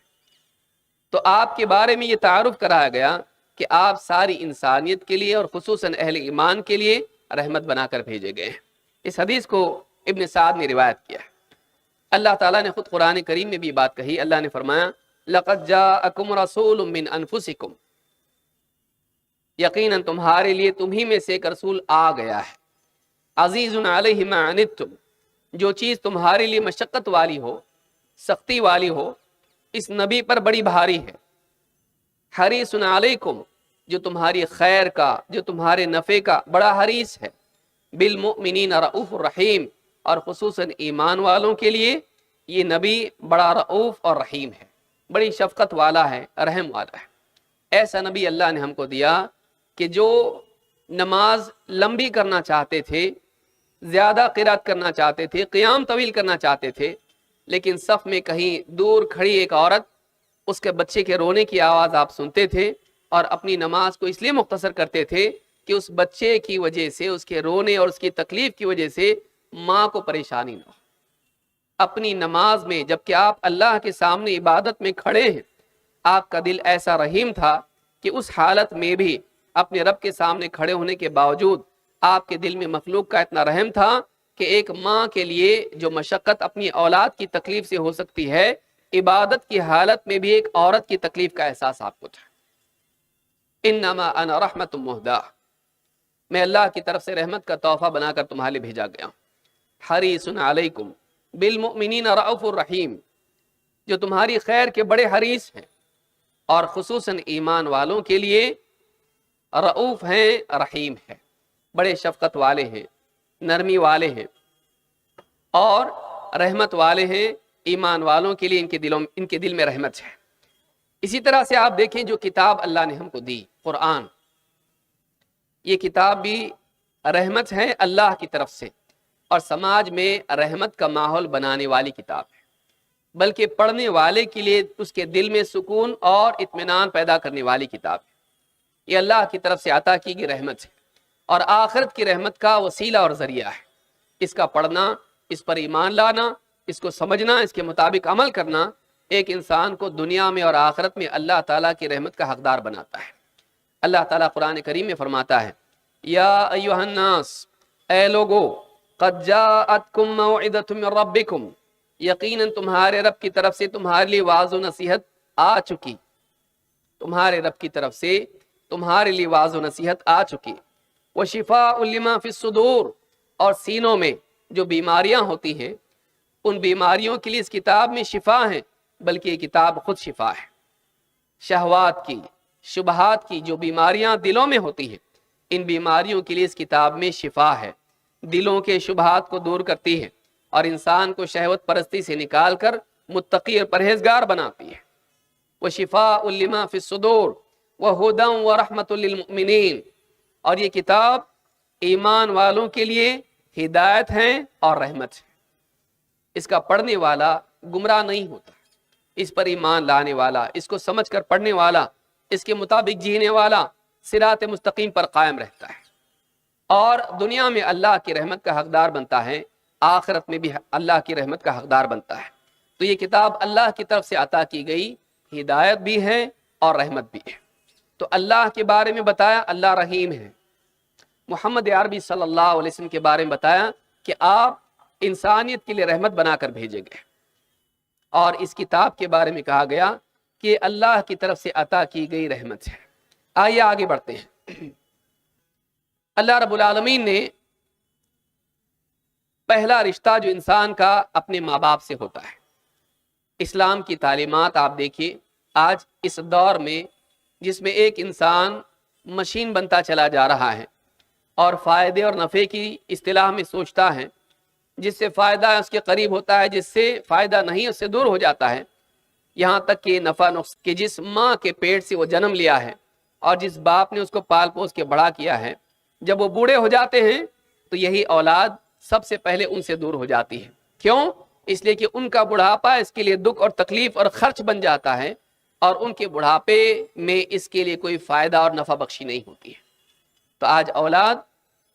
تو آپ کے بارے میں یہ تعارف کرایا گیا کہ آپ ساری انسانیت کے لیے اور خصوصاً اہل ایمان کے لیے رحمت بنا کر بھیجے گئے ہیں۔ اس حدیث کو ابن سعد نے روایت کیا ہے۔ اللہ تعالیٰ نے خود قرآن کریم میں بھی بات کہی، اللہ نے فرمایا لَقَدْ جَاءَكُمْ رَسُولٌ مِّنْ أَنفُسِكُمْ، یقیناً تمہارے لیے تمہیں میں سے ایک رسول آ گیا ہے، عزیز علیہ ما عنتم، جو چیز تمہارے لیے مشقت والی ہو، سختی والی ہو، اس نبی پر بڑی بھاری ہے، حریص علیکم، جو تمہاری خیر کا، جو تمہارے نفع کا بڑا حریص ہے، بالمؤمنین رؤوف الرحیم، اور خصوصاً ایمان والوں کے لیے یہ نبی بڑا رؤوف اور رحیم ہے، بڑی شفقت والا ہے، رحم والا ہے۔ ایسا نبی اللہ نے ہم کو دیا کہ جو نماز لمبی کرنا چاہتے تھے، زیادہ قرات کرنا چاہتے تھے، قیام طویل کرنا چاہتے تھے، لیکن صف میں کہیں دور کھڑی ایک عورت، اس کے بچے کے رونے کی آواز آپ سنتے تھے اور اپنی نماز کو اس لیے مختصر کرتے تھے کہ اس بچے کی وجہ سے، اس کے رونے اور اس کی تکلیف کی وجہ سے ماں کو پریشانی نہ ہو۔ اپنی نماز میں جبکہ آپ اللہ کے سامنے عبادت میں کھڑے ہیں، آپ کا دل ایسا رحیم تھا کہ اس حالت میں بھی اپنے رب کے سامنے کھڑے ہونے کے باوجود آپ کے دل میں مخلوق کا اتنا رحم تھا کہ ایک ماں کے لیے جو مشقت اپنی اولاد کی تکلیف سے ہو سکتی ہے، عبادت کی حالت میں بھی ایک عورت کی تکلیف کا احساس آپ کو تھا۔ انما انا رحمت مہدا، میں اللہ کی طرف سے رحمت کا تحفہ بنا کر تمہارے لیے بھیجا گیا ہوں۔ حریص علیکم بالمؤمنین رؤوف الرحیم، جو تمہاری خیر کے بڑے حریص ہیں اور خصوصاً ایمان والوں کے لیے رؤوف ہیں، رحیم ہے، بڑے شفقت والے ہیں، نرمی والے ہیں اور رحمت والے ہیں۔ ایمان والوں کے لیے ان کے دل میں رحمت ہے۔ اسی طرح سے آپ دیکھیں جو کتاب اللہ نے ہم کو دی، قرآن، یہ کتاب بھی رحمت ہے اللہ کی طرف سے اور سماج میں رحمت کا ماحول بنانے والی کتاب ہے، بلکہ پڑھنے والے کے لیے اس کے دل میں سکون اور اطمینان پیدا کرنے والی کتاب ہے۔ یہ اللہ کی طرف سے عطا کی گئی رحمت ہے اور آخرت کی رحمت کا وسیلہ اور ذریعہ ہے۔ اس کا پڑھنا، اس پر ایمان لانا، اس کو سمجھنا، اس کے مطابق عمل کرنا ایک انسان کو دنیا میں اور آخرت میں اللہ تعالیٰ کی رحمت کا حقدار بناتا ہے۔ اللہ تعالیٰ قرآن کریم میں فرماتا ہے یا ایھا الناس، اے لوگو، قد جاءتکم موعظۃ من ربکم، یقیناً تمہارے رب کی طرف سے تمہارے لیے واعظ و نصیحت آ چکی، تمہارے رب کی طرف سے تمہارے لیے واعظ و نصیحت آ چکی، وشفاء لما فی الصدور، اور سینوں میں جو بیماریاں ہوتی ہیں ان بیماریوں کے لیے اس کتاب میں شفا ہے، بلکہ یہ کتاب خود شفا ہے۔ شہوات کی، شبہات کی جو بیماریاں دلوں میں ہوتی ہیں، ان بیماریوں کے لیے اس کتاب میں شفا ہے، دلوں کے شبہات کو دور کرتی ہے اور انسان کو شہوت پرستی سے نکال کر متقی اور پرہیزگار بناتی ہے۔ وشفاء لما فی الصدور وہدی ورحمۃ للمؤمنین، اور یہ کتاب ایمان والوں کے لیے ہدایت ہے اور رحمت ہے۔ اس کا پڑھنے والا گمراہ نہیں ہوتا، اس پر ایمان لانے والا، اس کو سمجھ کر پڑھنے والا، اس کے مطابق جینے والا صراط مستقیم پر قائم رہتا ہے اور دنیا میں اللہ کی رحمت کا حقدار بنتا ہے، آخرت میں بھی اللہ کی رحمت کا حقدار بنتا ہے۔ تو یہ کتاب اللہ کی طرف سے عطا کی گئی ہدایت بھی ہے اور رحمت بھی ہے۔ تو اللہ کے بارے میں بتایا اللہ رحیم ہے، محمد عربی صلی اللہ علیہ وسلم کے بارے میں بتایا کہ آپ انسانیت کے لیے رحمت بنا کر بھیجے گئے، اور اس کتاب کے بارے میں کہا گیا کہ اللہ کی طرف سے عطا کی گئی رحمت ہے۔ آئیے آگے بڑھتے ہیں۔ اللہ رب العالمین نے پہلا رشتہ جو انسان کا اپنے ماں باپ سے ہوتا ہے، اسلام کی تعلیمات آپ دیکھیے آج اس دور میں جس میں ایک انسان مشین بنتا چلا جا رہا ہے اور فائدے اور نفع کی اصطلاح میں سوچتا ہے، جس سے فائدہ اس کے قریب ہوتا ہے، جس سے فائدہ نہیں اس سے دور ہو جاتا ہے، یہاں تک کہ نفع نقص کہ جس ماں کے پیٹ سے وہ جنم لیا ہے اور جس باپ نے اس کو پال پوس کے بڑا کیا ہے، جب وہ بوڑھے ہو جاتے ہیں تو یہی اولاد سب سے پہلے ان سے دور ہو جاتی ہے۔ کیوں؟ اس لیے کہ ان کا بڑھاپا اس کے لیے دکھ اور تکلیف اور خرچ بن جاتا ہے، اور ان کے بڑھاپے میں اس کے لیے کوئی فائدہ اور نفع بخشی نہیں ہوتی ہے۔ تو آج اولاد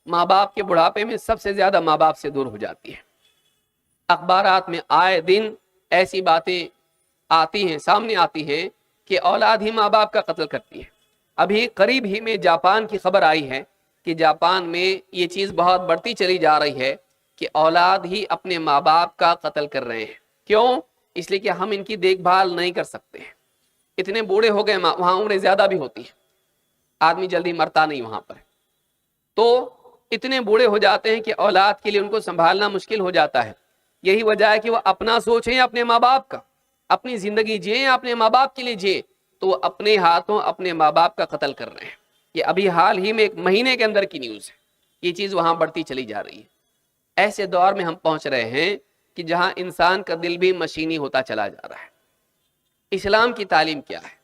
ماں باپ کے بڑھاپے میں سب سے زیادہ ماں باپ سے دور ہو جاتی ہے۔ اخبارات میں آئے دن ایسی باتیں آتی ہیں، سامنے آتی ہیں کہ اولاد ہی ماں باپ کا قتل کرتی ہے۔ ابھی قریب ہی میں جاپان کی خبر آئی ہے کہ جاپان میں یہ چیز بہت بڑھتی چلی جا رہی ہے کہ اولاد ہی اپنے ماں باپ کا قتل کر رہے ہیں۔ کیوں؟ اس لیے کہ ہم ان کی دیکھ بھال نہیں کر سکتے ہیں، اتنے بوڑھے ہو گئے، وہاں عمریں زیادہ بھی ہوتی ہیں، آدمی جلدی مرتا نہیں وہاں پر، تو اتنے بوڑھے ہو جاتے ہیں کہ اولاد کے لیے ان کو سنبھالنا مشکل ہو جاتا ہے۔ یہی وجہ ہے کہ وہ اپنا سوچیں اپنے ماں باپ کا، اپنی زندگی جئیں اپنے ماں باپ کے لیے جئیں، تو وہ اپنے ہاتھوں اپنے ماں باپ کا قتل کر رہے ہیں۔ یہ ابھی حال ہی میں 1 مہینے کے اندر کی نیوز ہے، یہ چیز وہاں بڑھتی چلی جا رہی ہے۔ ایسے دور میں ہم پہنچ رہے ہیں کہ جہاں انسان کا دل بھی مشینی ہوتا چلا جا رہا ہے۔ اسلام کی تعلیم کیا ہے؟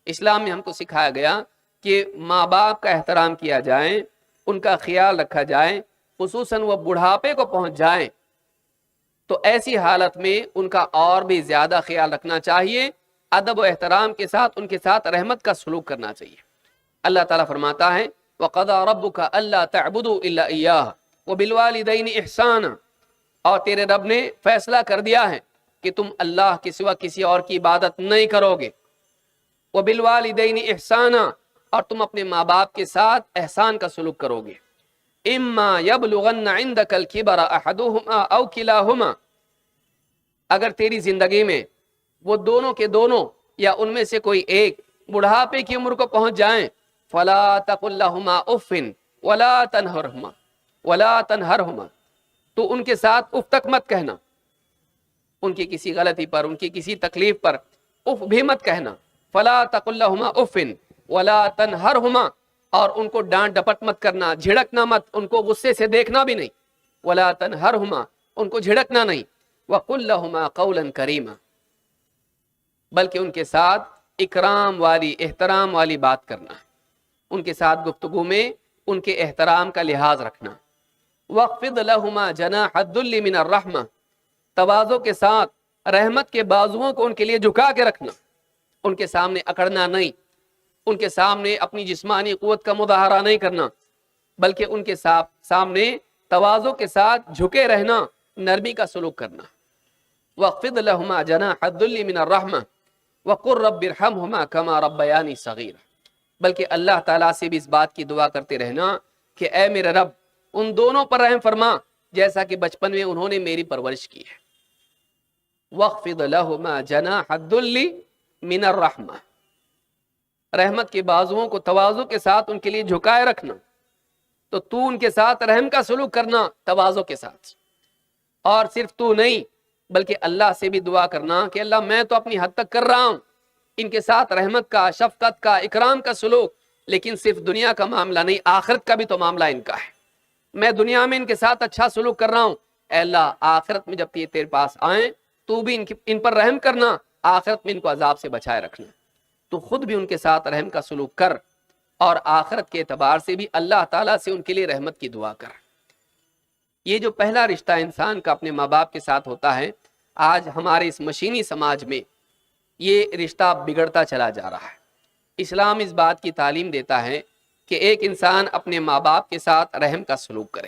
اسلام میں ہم کو سکھایا گیا کہ ماں باپ کا احترام کیا جائے، ان کا خیال رکھا جائے، خصوصاً وہ بڑھاپے کو پہنچ جائیں تو ایسی حالت میں ان کا اور بھی زیادہ خیال رکھنا چاہیے، ادب و احترام کے ساتھ ان کے ساتھ رحمت کا سلوک کرنا چاہیے۔ اللہ تعالیٰ فرماتا ہے وَقَضَىٰ رَبُّكَ أَلَّا تَعْبُدُوا إِلَّا إِيَّاهُ وَبِالْوَالِدَيْنِ إِحْسَانًا، اور تیرے رب نے فیصلہ کر دیا ہے کہ تم اللہ کے سوا کسی اور کی عبادت نہیں کرو گے۔ وَبِالْوَالِدَيْنِ إِحْسَانًا، اور تم اپنے ماں باپ کے ساتھ احسان کا سلوک کرو گے۔ إِمَّا يَبْلُغَنَّ عِندَكَ الْكِبَرَ أَحَدُهُمَا أَوْ كِلَاهُمَا، اگر تیری زندگی میں وہ دونوں کے دونوں یا ان میں سے کوئی ایک بڑھاپے کی عمر کو پہنچ جائیں، فَلَا تَقُلْ لَهُمَا أُفٍّ وَلَا تَنْهَرْهُمَا، تو ان کے ساتھ اف تک مت کہنا، ان کی کسی غلطی پر، ان کی کسی تکلیف پر اف بھی مت کہنا۔ فَلَا تَقُلْ لَهُمَا أُفٍّ وَلَا تَنْهَرْهُمَا، اور ان کو ڈانٹ ڈپٹ مت کرنا، جھڑکنا مت، ان کو غصے سے دیکھنا بھی نہیں۔ وَلَا تَنْهَرْهُمَا، ان کو جھڑکنا نہیں۔ وَقُلْ لَهُمَا قَوْلًا كَرِيمًا، بلکہ ان کے ساتھ اکرام والی، احترام والی بات کرنا، ان کے ساتھ گفتگو میں ان کے احترام کا لحاظ رکھنا۔ وَاخْفِضْ لَهُمَا جَنَاحَ الذُّلِّ مِنَ الرَّحْمَةِ، تواضع کے ساتھ رحمت کے بازوؤں کو ان کے لیے جھکا کے رکھنا، ان کے سامنے اکڑنا نہیں، ان کے سامنے اپنی جسمانی قوت کا مظاہرہ نہیں کرنا، بلکہ ان کے سامنے تواضع کے ساتھ جھکے رہنا، نرمی کا سلوک کرنا۔ وَاخْفِضْ لَهُمَا جَنَاحَ الذُّلِّ مِنَ الرَّحْمَةِ وَقُلْ رَبِّ ارْحَمْهُمَا كَمَا رَبَّيَانِي صَغِيرًا، بلکہ اللہ تعالیٰ سے بھی اس بات کی دعا کرتے رہنا کہ اے میرے رب ان دونوں پر رحم فرما جیسا کہ بچپن میں انہوں نے میری پرورش کی ہے۔ وَاخْفِضْ لَهُمَا جَنَاحَ الذُّلِّ مِنَ الرَّحْمَةِ، رحمت کے بازوؤں کو تواضع کے ساتھ ان کے لیے جھکائے رکھنا، تو تو ان کے ساتھ رحم کا سلوک کرنا تواضع کے ساتھ، اور صرف تو نہیں بلکہ اللہ سے بھی دعا کرنا کہ اللہ میں تو اپنی حد تک کر رہا ہوں ان کے ساتھ رحمت کا، شفقت کا، اکرام کا سلوک، لیکن صرف دنیا کا معاملہ نہیں، آخرت کا بھی تو معاملہ ان کا ہے۔ میں دنیا میں ان کے ساتھ اچھا سلوک کر رہا ہوں، اے اللہ آخرت میں جب یہ تیرے پاس آئیں تو بھی ان پر رحم کرنا، آخرت میں ان کو عذاب سے بچائے رکھنا۔ تو خود بھی ان کے ساتھ رحم کا سلوک کر، اور آخرت کے اعتبار سے بھی اللہ تعالیٰ سے ان کے لیے رحمت کی دعا کر۔ یہ جو پہلا رشتہ انسان کا اپنے ماں باپ کے ساتھ ہوتا ہے، آج ہمارے اس مشینی سماج میں یہ رشتہ بگڑتا چلا جا رہا ہے۔ اسلام اس بات کی تعلیم دیتا ہے کہ ایک انسان اپنے ماں باپ کے ساتھ رحم کا سلوک کرے،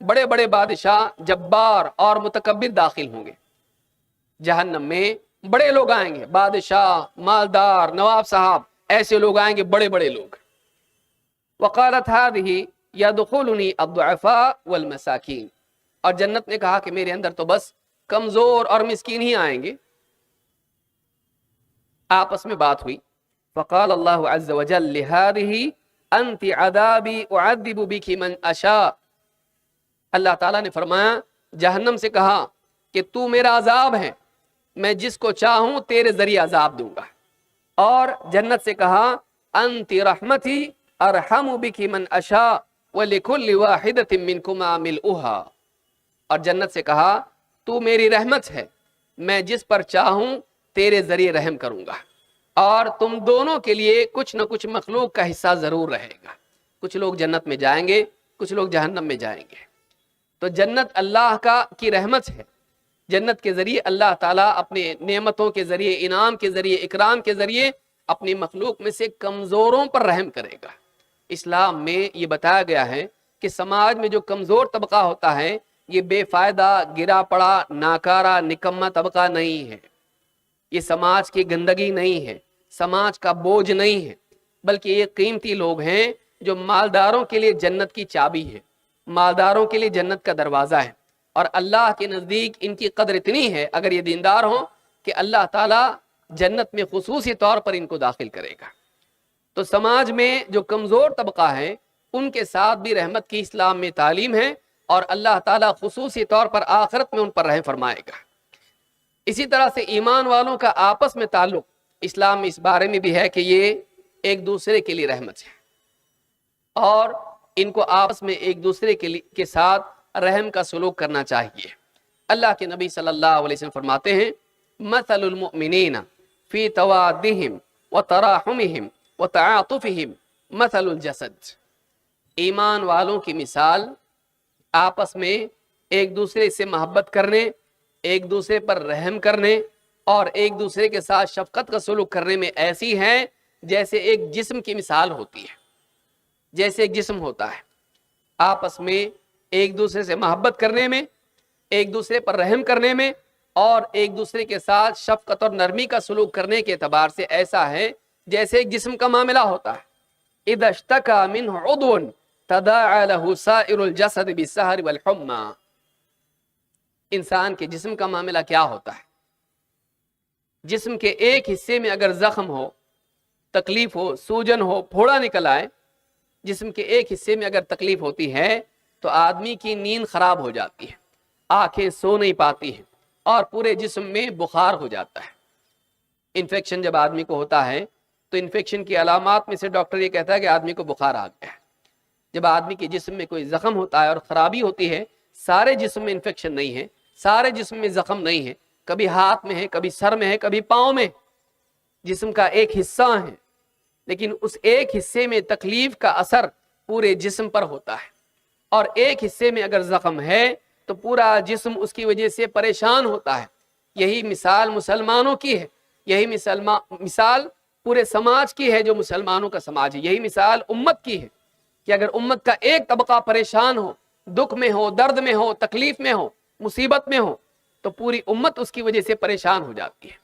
بڑے بڑے بادشاہ جبار اور متکبر داخل ہوں گے جہنم میں. بڑے لوگ آئیں گے، بادشاہ، مالدار، نواب صاحب، ایسے لوگ آئیں گے، بڑے بڑے لوگ. وقالت هذه يدخلني الضعفاء والمساکین، اور جنت نے کہا کہ میرے اندر تو بس کمزور اور مسکین ہی آئیں گے. آپس میں بات ہوئی. فقال اللہ عز وجل لهذه انت عذابی اعذب بک من اشاء. اللہ تعالیٰ نے فرمایا، جہنم سے کہا کہ تو میرا عذاب ہے، میں جس کو چاہوں تیرے ذریعے عذاب دوں گا. اور جنت سے کہا انت رحمتی ارحم بک من اشاء ولکل واحدۃ منکما ملؤها. اور جنت سے کہا تو میری رحمت ہے، میں جس پر چاہوں تیرے ذریعے رحم کروں گا، اور تم دونوں کے لیے کچھ نہ کچھ مخلوق کا حصہ ضرور رہے گا. کچھ لوگ جنت میں جائیں گے، کچھ لوگ جہنم میں جائیں گے. تو جنت اللہ کی رحمت ہے. جنت کے ذریعے اللہ تعالیٰ اپنے نعمتوں کے ذریعے، انعام کے ذریعے، اکرام کے ذریعے اپنی مخلوق میں سے کمزوروں پر رحم کرے گا. اسلام میں یہ بتایا گیا ہے کہ سماج میں جو کمزور طبقہ ہوتا ہے یہ بے فائدہ، گرا پڑا، ناکارہ، نکما طبقہ نہیں ہے. یہ سماج کی گندگی نہیں ہے، سماج کا بوجھ نہیں ہے، بلکہ یہ قیمتی لوگ ہیں جو مالداروں کے لیے جنت کی چابی ہے، مالداروں کے لیے جنت کا دروازہ ہے. اور اللہ کے نزدیک ان کی قدر اتنی ہے اگر یہ دیندار ہوں کہ اللہ تعالیٰ جنت میں خصوصی طور پر ان کو داخل کرے گا. تو سماج میں جو کمزور طبقہ ہے ان کے ساتھ بھی رحمت کی اسلام میں تعلیم ہے، اور اللہ تعالیٰ خصوصی طور پر آخرت میں ان پر رحم فرمائے گا. اسی طرح سے ایمان والوں کا آپس میں تعلق اسلام میں اس بارے میں بھی ہے کہ یہ ایک دوسرے کے لیے رحمت ہے، اور ان کو آپس میں ایک دوسرے کے ساتھ رحم کا سلوک کرنا چاہیے. اللہ کے نبی صلی اللہ علیہ وسلم فرماتے ہیں مثل المؤمنین فی توادہم وتراحمہم وتعاطفہم مثل الجسد. ایمان والوں کی مثال آپس میں ایک دوسرے سے محبت کرنے، ایک دوسرے پر رحم کرنے اور ایک دوسرے کے ساتھ شفقت کا سلوک کرنے میں ایسی ہے جیسے ایک جسم کی مثال ہوتی ہے. جیسے ایک جسم ہوتا ہے، آپس میں ایک دوسرے سے محبت کرنے میں، ایک دوسرے پر رحم کرنے میں اور ایک دوسرے کے ساتھ شفقت اور نرمی کا سلوک کرنے کے اعتبار سے ایسا ہے جیسے ایک جسم کا معاملہ ہوتا ہے. اذا اشتکا منہ عضو تداعى له سائر الجسد بالسہر والحمى. انسان کے جسم کا معاملہ کیا ہوتا ہے؟ جسم کے ایک حصے میں اگر زخم ہو، تکلیف ہو، سوجن ہو، پھوڑا نکل آئے، جسم کے ایک حصے میں اگر تکلیف ہوتی ہے تو آدمی کی نیند خراب ہو جاتی ہے، آنکھیں سو نہیں پاتی ہیں اور پورے جسم میں بخار ہو جاتا ہے. انفیکشن جب آدمی کو ہوتا ہے تو انفیکشن کی علامات میں سے ڈاکٹر یہ کہتا ہے کہ آدمی کو بخار آ گیا ہے. جب آدمی کے جسم میں کوئی زخم ہوتا ہے اور خرابی ہوتی ہے، سارے جسم میں انفیکشن نہیں ہے، سارے جسم میں زخم نہیں ہے، کبھی ہاتھ میں ہے، کبھی سر میں ہے، کبھی پاؤں میں، جسم کا ایک حصہ ہے، لیکن اس ایک حصے میں تکلیف کا اثر پورے جسم پر ہوتا ہے. اور ایک حصے میں اگر زخم ہے تو پورا جسم اس کی وجہ سے پریشان ہوتا ہے. یہی مثال مسلمانوں کی ہے، یہی مثال پورے سماج کی ہے جو مسلمانوں کا سماج ہے. یہی مثال امت کی ہے کہ اگر امت کا ایک طبقہ پریشان ہو، دکھ میں ہو، درد میں ہو، تکلیف میں ہو، مصیبت میں ہو، تو پوری امت اس کی وجہ سے پریشان ہو جاتی ہے.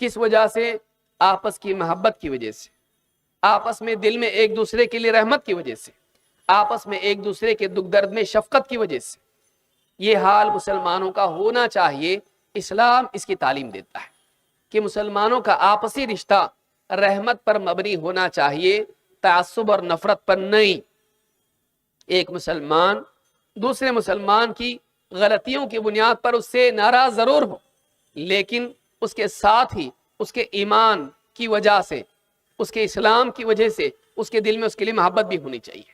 کس وجہ سے؟ آپس کی محبت کی وجہ سے، آپس میں دل میں ایک دوسرے کے لیے رحمت کی وجہ سے، آپس میں ایک دوسرے کے دکھ درد میں شفقت کی وجہ سے. یہ حال مسلمانوں کا ہونا چاہیے. اسلام اس کی تعلیم دیتا ہے کہ مسلمانوں کا آپسی رشتہ رحمت پر مبنی ہونا چاہیے، تعصب اور نفرت پر نہیں. ایک مسلمان دوسرے مسلمان کی غلطیوں کی بنیاد پر اس سے ناراض ضرور ہو، لیکن اس کے ساتھ ہی اس کے ایمان کی وجہ سے، اس کے اسلام کی وجہ سے اس کے دل میں اس کے لیے محبت بھی ہونی چاہیے،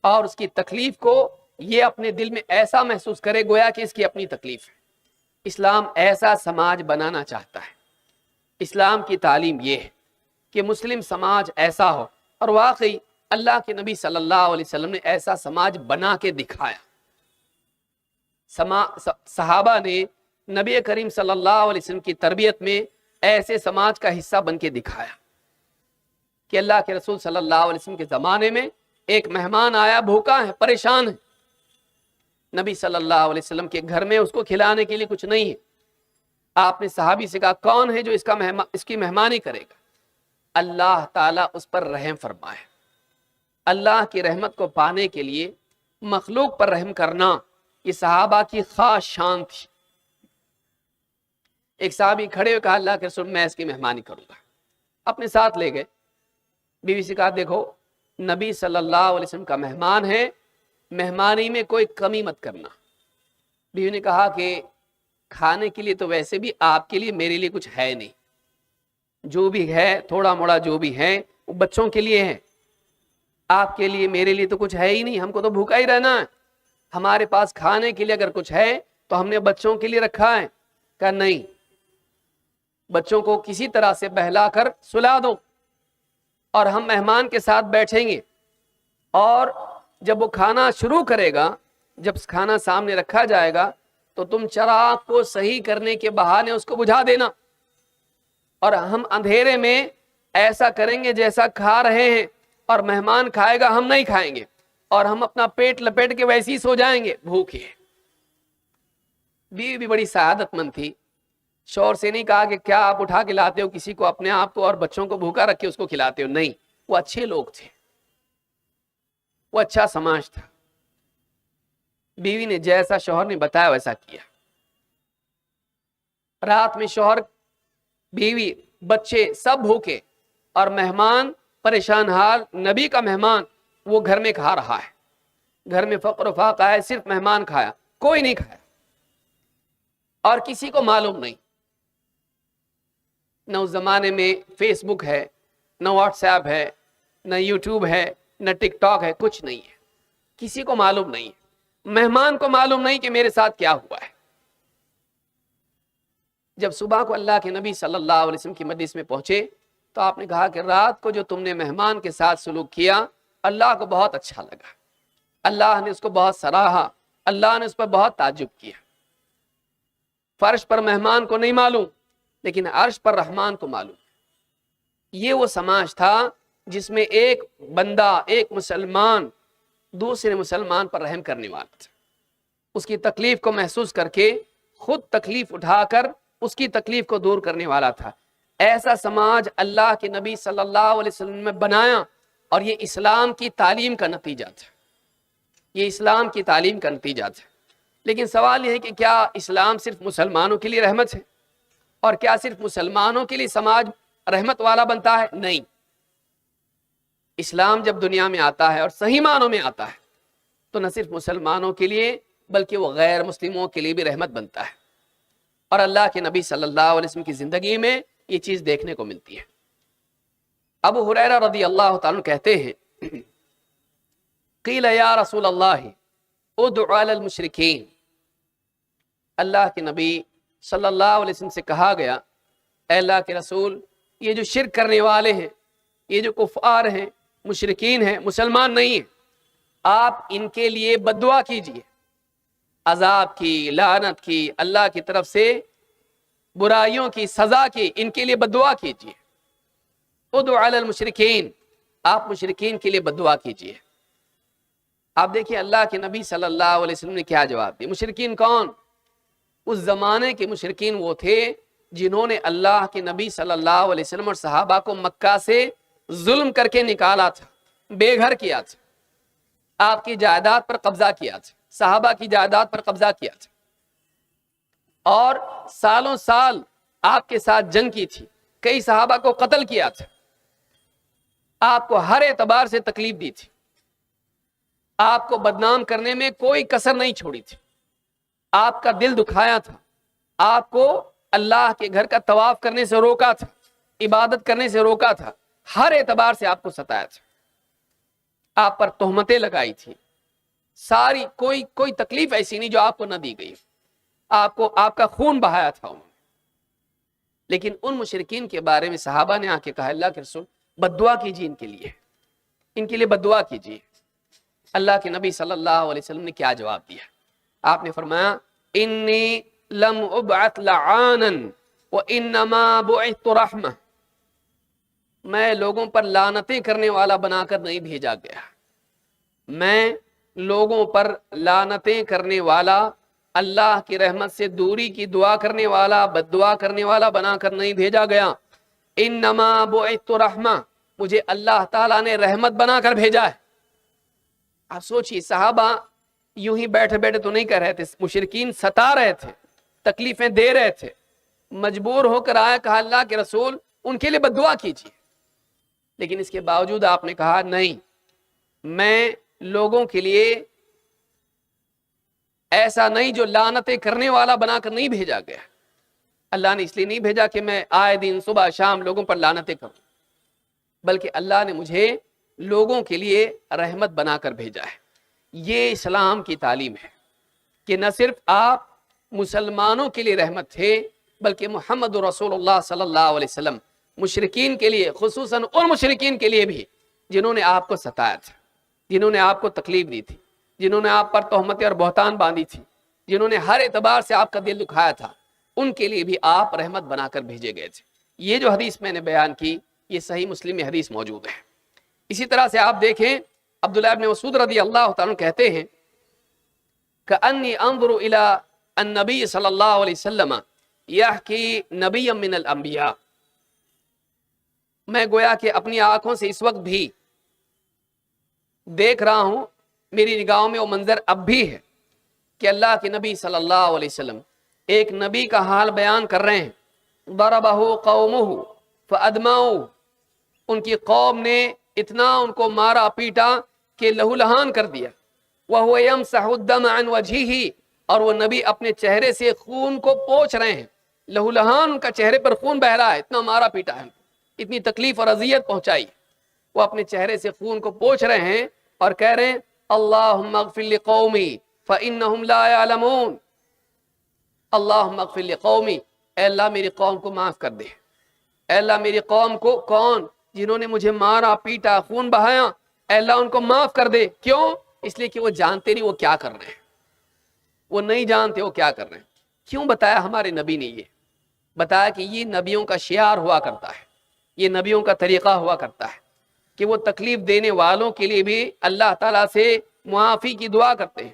اور اس کی تکلیف کو یہ اپنے دل میں ایسا محسوس کرے گویا کہ اس کی اپنی تکلیف ہے. اسلام ایسا سماج بنانا چاہتا ہے. اسلام کی تعلیم یہ ہے کہ مسلم سماج ایسا ہو، اور واقعی اللہ کے نبی صلی اللہ علیہ وسلم نے ایسا سماج بنا کے دکھایا. صحابہ نے نبی کریم صلی اللہ علیہ وسلم کی تربیت میں ایسے سماج کا حصہ بن کے دکھایا کہ اللہ کے رسول صلی اللہ علیہ وسلم کے زمانے میں ایک مہمان آیا، بھوکا ہے، پریشان ہے، نبی صلی اللہ علیہ وسلم کے گھر میں اس کو کھلانے کے لیے کچھ نہیں ہے. آپ نے صحابی سے کہا کون ہے جو اس کی مہمانی کرے گا؟ اللہ تعالیٰ اس پر رحم فرمائے. اللہ کی رحمت کو پانے کے لیے مخلوق پر رحم کرنا یہ صحابہ کی خاص شان تھی. ایک صحابی کھڑے ہوئے کہا اللہ کے رسول میں اس کی مہمانی کروں گا. اپنے ساتھ لے گئے. بیوی سے کہا دیکھو نبی صلی اللہ علیہ وسلم کا مہمان ہے, مہمانی میں کوئی کمی مت کرنا. بیوی نے کہا کہ کھانے کے لیے تو ویسے بھی آپ کے لیے میرے لیے کچھ ہے نہیں, جو بھی ہے تھوڑا موڑا جو بھی ہے وہ بچوں کے لیے ہے, آپ کے لیے میرے لیے تو کچھ ہے ہی نہیں, ہم کو تو بھوکا ہی رہنا ہے. ہمارے پاس کھانے کے لیے اگر کچھ ہے تو ہم نے بچوں کے لیے رکھا ہے. کہا نہیں, بچوں کو کسی طرح سے بہلا کر سلا دو اور ہم مہمان کے ساتھ بیٹھیں گے, اور جب وہ کھانا شروع کرے گا, جب کھانا سامنے رکھا جائے گا تو تم چراغ کو صحیح کرنے کے بہانے اس کو بجھا دینا, اور ہم اندھیرے میں ایسا کریں گے جیسا کھا رہے ہیں, اور مہمان کھائے گا ہم نہیں کھائیں گے, اور ہم اپنا پیٹ لپیٹ کے ویسے ہی سو جائیں گے بھوکے. بیوی بھی بڑی سعادت مند تھی. شوہر سے نہیں کہا کہ کیا آپ اٹھا کے لاتے ہو کسی کو, اپنے آپ کو اور بچوں کو بھوکا رکھ کے اس کو کھلاتے ہو. نہیں, وہ اچھے لوگ تھے, وہ اچھا سماج تھا. بیوی نے جیسا شوہر نے بتایا ویسا کیا. رات میں شوہر, بیوی, بچے سب بھوکے, اور مہمان پریشان حال. نبی کا مہمان وہ گھر میں کھا رہا ہے, گھر میں فقر و فاقہ ہے, صرف مہمان کھایا, کوئی نہیں کھایا, اور کسی کو معلوم نہیں. نہ اس زمانے میں فیس بک ہے, نہ واٹس ایپ ہے, نہ یوٹیوب ہے, نہ ٹک ٹاک ہے, کچھ نہیں ہے. کسی کو معلوم نہیں ہے, مہمان کو معلوم نہیں کہ میرے ساتھ کیا ہوا ہے. جب صبح کو اللہ کے نبی صلی اللہ علیہ وسلم کی مجلس میں پہنچے تو آپ نے کہا کہ رات کو جو تم نے مہمان کے ساتھ سلوک کیا اللہ کو بہت اچھا لگا, اللہ نے اس کو بہت سراہا, اللہ نے اس پر بہت تعجب کیا. فرش پر مہمان کو نہیں معلوم, لیکن عرش پر رحمان کو معلوم. یہ وہ سماج تھا جس میں ایک بندہ, ایک مسلمان دوسرے مسلمان پر رحم کرنے والا تھا. اس کی تکلیف کو محسوس کر کے خود تکلیف اٹھا کر اس کی تکلیف کو دور کرنے والا تھا. ایسا سماج اللہ کے نبی صلی اللہ علیہ وسلم نے بنایا, اور یہ اسلام کی تعلیم کا نتیجہ تھا. یہ اسلام کی تعلیم کا نتیجہ تھا. لیکن سوال یہ ہے کہ کیا اسلام صرف مسلمانوں کے لیے رحمت ہے, اور کیا صرف مسلمانوں کے لیے سماج رحمت والا بنتا ہے؟ نہیں. اسلام جب دنیا میں آتا ہے اور صحیح معنوں میں آتا ہے تو نہ صرف مسلمانوں کے لیے بلکہ وہ غیر مسلموں کے لیے بھی رحمت بنتا ہے. اور اللہ کے نبی صلی اللہ علیہ وسلم کی زندگی میں یہ چیز دیکھنے کو ملتی ہے. ابو ہریرہ رضی اللہ تعالیٰ عنہ کہتے ہیں قیل یا رسول اللہ ادع علی المشرکین, اللہ کے نبی صلی اللہ علیہ وسلم سے کہا گیا اے اللہ کے رسول, یہ جو شرک کرنے والے ہیں, یہ جو کفار ہیں, مشرکین ہیں, مسلمان نہیں ہیں, آپ ان کے لیے بد دعا کیجئے, عذاب کی, لعنت کی, اللہ کی طرف سے برائیوں کی سزا کی, ان کے لیے بد دعا کیجئے. ادع علی المشرکین, آپ مشرکین کے لیے بد دعا کیجئے. آپ دیکھیں اللہ کے نبی صلی اللہ علیہ وسلم نے کیا جواب دیا. مشرکین کون؟ اس زمانے کے مشرکین وہ تھے جنہوں نے اللہ کے نبی صلی اللہ علیہ وسلم اور صحابہ کو مکہ سے ظلم کر کے نکالا تھا, بے گھر کیا تھا, آپ کی جائیداد پر قبضہ کیا تھا, صحابہ کی جائیداد پر قبضہ کیا تھا, اور سالوں سال آپ کے ساتھ جنگ کی تھی, کئی صحابہ کو قتل کیا تھا, آپ کو ہر اعتبار سے تکلیف دی تھی, آپ کو بدنام کرنے میں کوئی کسر نہیں چھوڑی تھی, آپ کا دل دکھایا تھا, آپ کو اللہ کے گھر کا طواف کرنے سے روکا تھا, عبادت کرنے سے روکا تھا, ہر اعتبار سے آپ کو ستایا تھا, آپ پر تہمتیں لگائی تھی ساری, کوئی تکلیف ایسی نہیں جو آپ کو نہ دی گئی, آپ کا خون بہایا تھا انہوں نے. لیکن ان مشرکین کے بارے میں صحابہ نے آ کے کہا اللہ کے رسول بد دعا کیجیے ان کے لیے بد دعا کیجیے. اللہ کے نبی صلی اللہ علیہ وسلم نے کیا جواب دیا؟ آپ نے فرمایا انی لم ابعث لعانا وانما بعثت رحمہ, میں لوگوں پر لعنتیں کرنے والا بنا کر نہیں بھیجا گیا, میں لوگوں پر لعنتیں کرنے والا، اللہ کی رحمت سے دوری کی دعا کرنے والا، بد دعا کرنے والا بنا کر نہیں بھیجا گیا۔ انما بعثت رحمہ، مجھے اللہ تعالیٰ نے رحمت بنا کر بھیجا ہے۔ آپ سوچئے، صحابہ یوں ہی بیٹھے بیٹھے تو نہیں کر رہے تھے، مشرکین ستا رہے تھے، تکلیفیں دے رہے تھے، مجبور ہو کر آیا، کہا اللہ کے رسول ان کے لیے بد دعا کیجیے، لیکن اس کے باوجود آپ نے کہا نہیں، میں لوگوں کے لیے ایسا نہیں جو لعنتیں کرنے والا بنا کر نہیں بھیجا گیا۔ اللہ نے اس لیے نہیں بھیجا کہ میں آئے دن صبح شام لوگوں پر لعنتیں کروں، بلکہ اللہ نے مجھے لوگوں کے لیے رحمت بنا کر بھیجا ہے۔ یہ اسلام کی تعلیم ہے کہ نہ صرف آپ مسلمانوں کے لیے رحمت تھے، بلکہ محمد رسول اللہ صلی اللہ علیہ وسلم مشرکین کے لیے، خصوصاً ان مشرکین کے لیے بھی جنہوں نے آپ کو ستایا تھا، جنہوں نے آپ کو تکلیف دی تھی، جنہوں نے آپ پر تہمتیں اور بہتان باندھی تھی، جنہوں نے ہر اعتبار سے آپ کا دل دکھایا تھا، ان کے لیے بھی آپ رحمت بنا کر بھیجے گئے تھے۔ یہ جو حدیث میں نے بیان کی، یہ صحیح مسلم میں حدیث موجود ہے۔ اسی طرح سے آپ دیکھیں، عبداللہ ابن مسعود رضی اللہ تعالیٰ عنہ کہتے ہیں کأنی انظر الی النبی صلی اللہ علیہ وسلم یحکی نبیا من الانبیاء، میں گویا کہ اپنی آنکھوں سے اس وقت بھی دیکھ رہا ہوں، میری نگاہوں میں وہ منظر اب بھی ہے کہ اللہ کے نبی صلی اللہ علیہ وسلم ایک نبی کا حال بیان کر رہے ہیں۔ ضربہ قومہ فادمعوا، ان کی قوم نے اتنا ان کو مارا پیٹا کہ لہو لہان کر دیا۔ وَهُوَ يَمْسَحُ الدَّمَ عَنْ وَجْهِهِ، اور وہ نبی اپنے چہرے سے خون کو پوچھ رہے ہیں، لہو لہان ان کا چہرے پر خون بہ رہا ہے، اتنا مارا پیٹا ہے، اتنی تکلیف اور اذیت پہنچائی، وہ اپنے چہرے سے خون کو پوچھ رہے ہیں اور کہہ رہے ہیں اللہم اغفر لقومی فإنہم لا يعلمون، اللہم اغفر لقومی، اے اللہ میری قوم کو معاف کر دے، اے اللہ میری قوم کو، کون؟ جنہوں نے مجھے مارا پیٹا خون بہایا، اے اللہ ان کو معاف کر دے۔ کیوں؟ اس لیے کہ وہ جانتے نہیں وہ کیا کر رہے ہیں، وہ نہیں جانتے وہ کیا کر رہے ہیں۔ کیوں بتایا ہمارے نبی نے؟ یہ بتایا کہ یہ نبیوں کا شعار ہوا کرتا ہے، یہ نبیوں کا طریقہ ہوا کرتا ہے کہ وہ تکلیف دینے والوں کے لیے بھی اللہ تعالیٰ سے معافی کی دعا کرتے ہیں،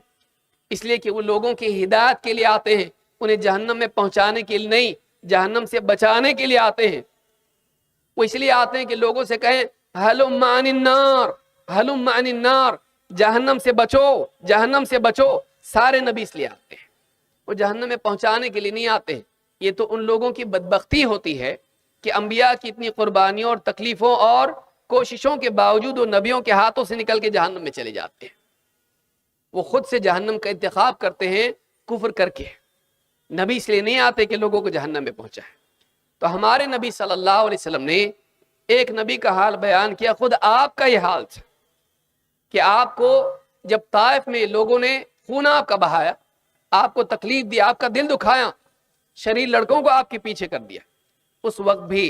اس لیے کہ وہ لوگوں کی ہدایت کے لیے آتے ہیں، انہیں جہنم میں پہنچانے کے لیے نہیں، جہنم سے بچانے کے لیے آتے ہیں۔ وہ اس لیے آتے ہیں کہ لوگوں سے کہیں ہلم عن النار، ہلم عن النار، جہنم سے بچو، جہنم سے بچو۔ سارے نبی اس لیے آتے ہیں، وہ جہنم میں پہنچانے کے لیے نہیں آتے ہیں۔ یہ تو ان لوگوں کی بدبختی ہوتی ہے کہ انبیاء کی اتنی قربانیوں اور تکلیفوں اور کوششوں کے باوجود وہ نبیوں کے ہاتھوں سے نکل کے جہنم میں چلے جاتے ہیں، وہ خود سے جہنم کا انتخاب کرتے ہیں کفر کر کے۔ نبی اس لیے نہیں آتے کہ لوگوں کو جہنم میں پہنچائے۔ تو ہمارے نبی صلی اللہ علیہ وسلم نے ایک نبی کا حال بیان کیا، خود آپ کا یہ حال تھا کہ آپ کو جب طائف میں لوگوں نے خون آپ کا بہایا، آپ کو تکلیف دی، آپ کا دل دکھایا، شریر لڑکوں کو آپ کے پیچھے کر دیا، اس وقت بھی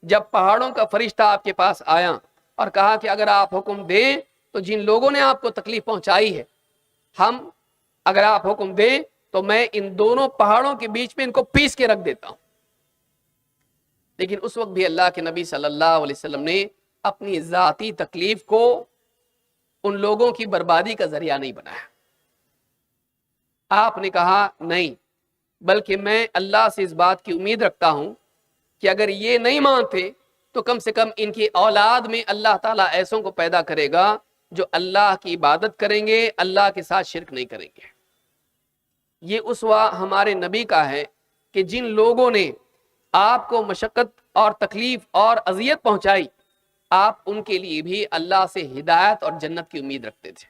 جب پہاڑوں کا فرشتہ آپ کے پاس آیا اور کہا کہ اگر آپ حکم دیں تو جن لوگوں نے آپ کو تکلیف پہنچائی ہے، ہم اگر آپ حکم دیں تو میں ان دونوں پہاڑوں کے بیچ میں ان کو پیس کے رکھ دیتا ہوں، لیکن اس وقت بھی اللہ کے نبی صلی اللہ علیہ وسلم نے اپنی ذاتی تکلیف کو ان لوگوں کی بربادی کا ذریعہ نہیں بنایا۔ آپ نے کہا نہیں، بلکہ میں اللہ سے اس بات کی امید رکھتا ہوں کہ اگر یہ نہیں مانتے تو کم سے کم ان کی اولاد میں اللہ تعالیٰ ایسوں کو پیدا کرے گا جو اللہ کی عبادت کریں گے، اللہ کے ساتھ شرک نہیں کریں گے۔ یہ اسوہ ہمارے نبی کا ہے کہ جن لوگوں نے آپ کو مشقت اور تکلیف اور اذیت پہنچائی، آپ ان کے لیے بھی اللہ سے ہدایت اور جنت کی امید رکھتے تھے۔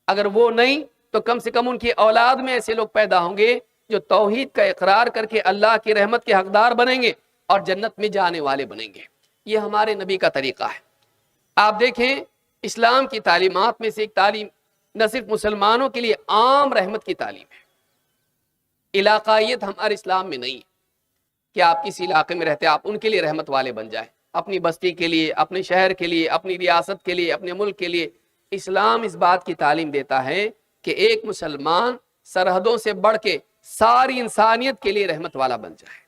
اگر وہ نہیں تو کم سے کم ان کی اولاد میں ایسے لوگ پیدا ہوں گے جو توحید کا اقرار کر کے اللہ کی رحمت کے حقدار بنیں گے اور جنت میں جانے والے بنیں گے۔ یہ ہمارے نبی کا طریقہ ہے۔ آپ دیکھیں، اسلام کی تعلیمات میں سے ایک تعلیم نہ صرف مسلمانوں کے لیے عام رحمت کی تعلیم ہے، علاقائیت ہمارے اسلام میں نہیں ہے کہ آپ کسی علاقے میں رہتے آپ ان کے لیے رحمت والے بن جائیں، اپنی بستی کے لیے، اپنے شہر کے لیے، اپنی ریاست کے لیے، اپنے ملک کے لیے۔ اسلام اس بات کی تعلیم دیتا ہے کہ ایک مسلمان سرحدوں سے بڑھ کے ساری انسانیت کے لیے رحمت والا بن جائے۔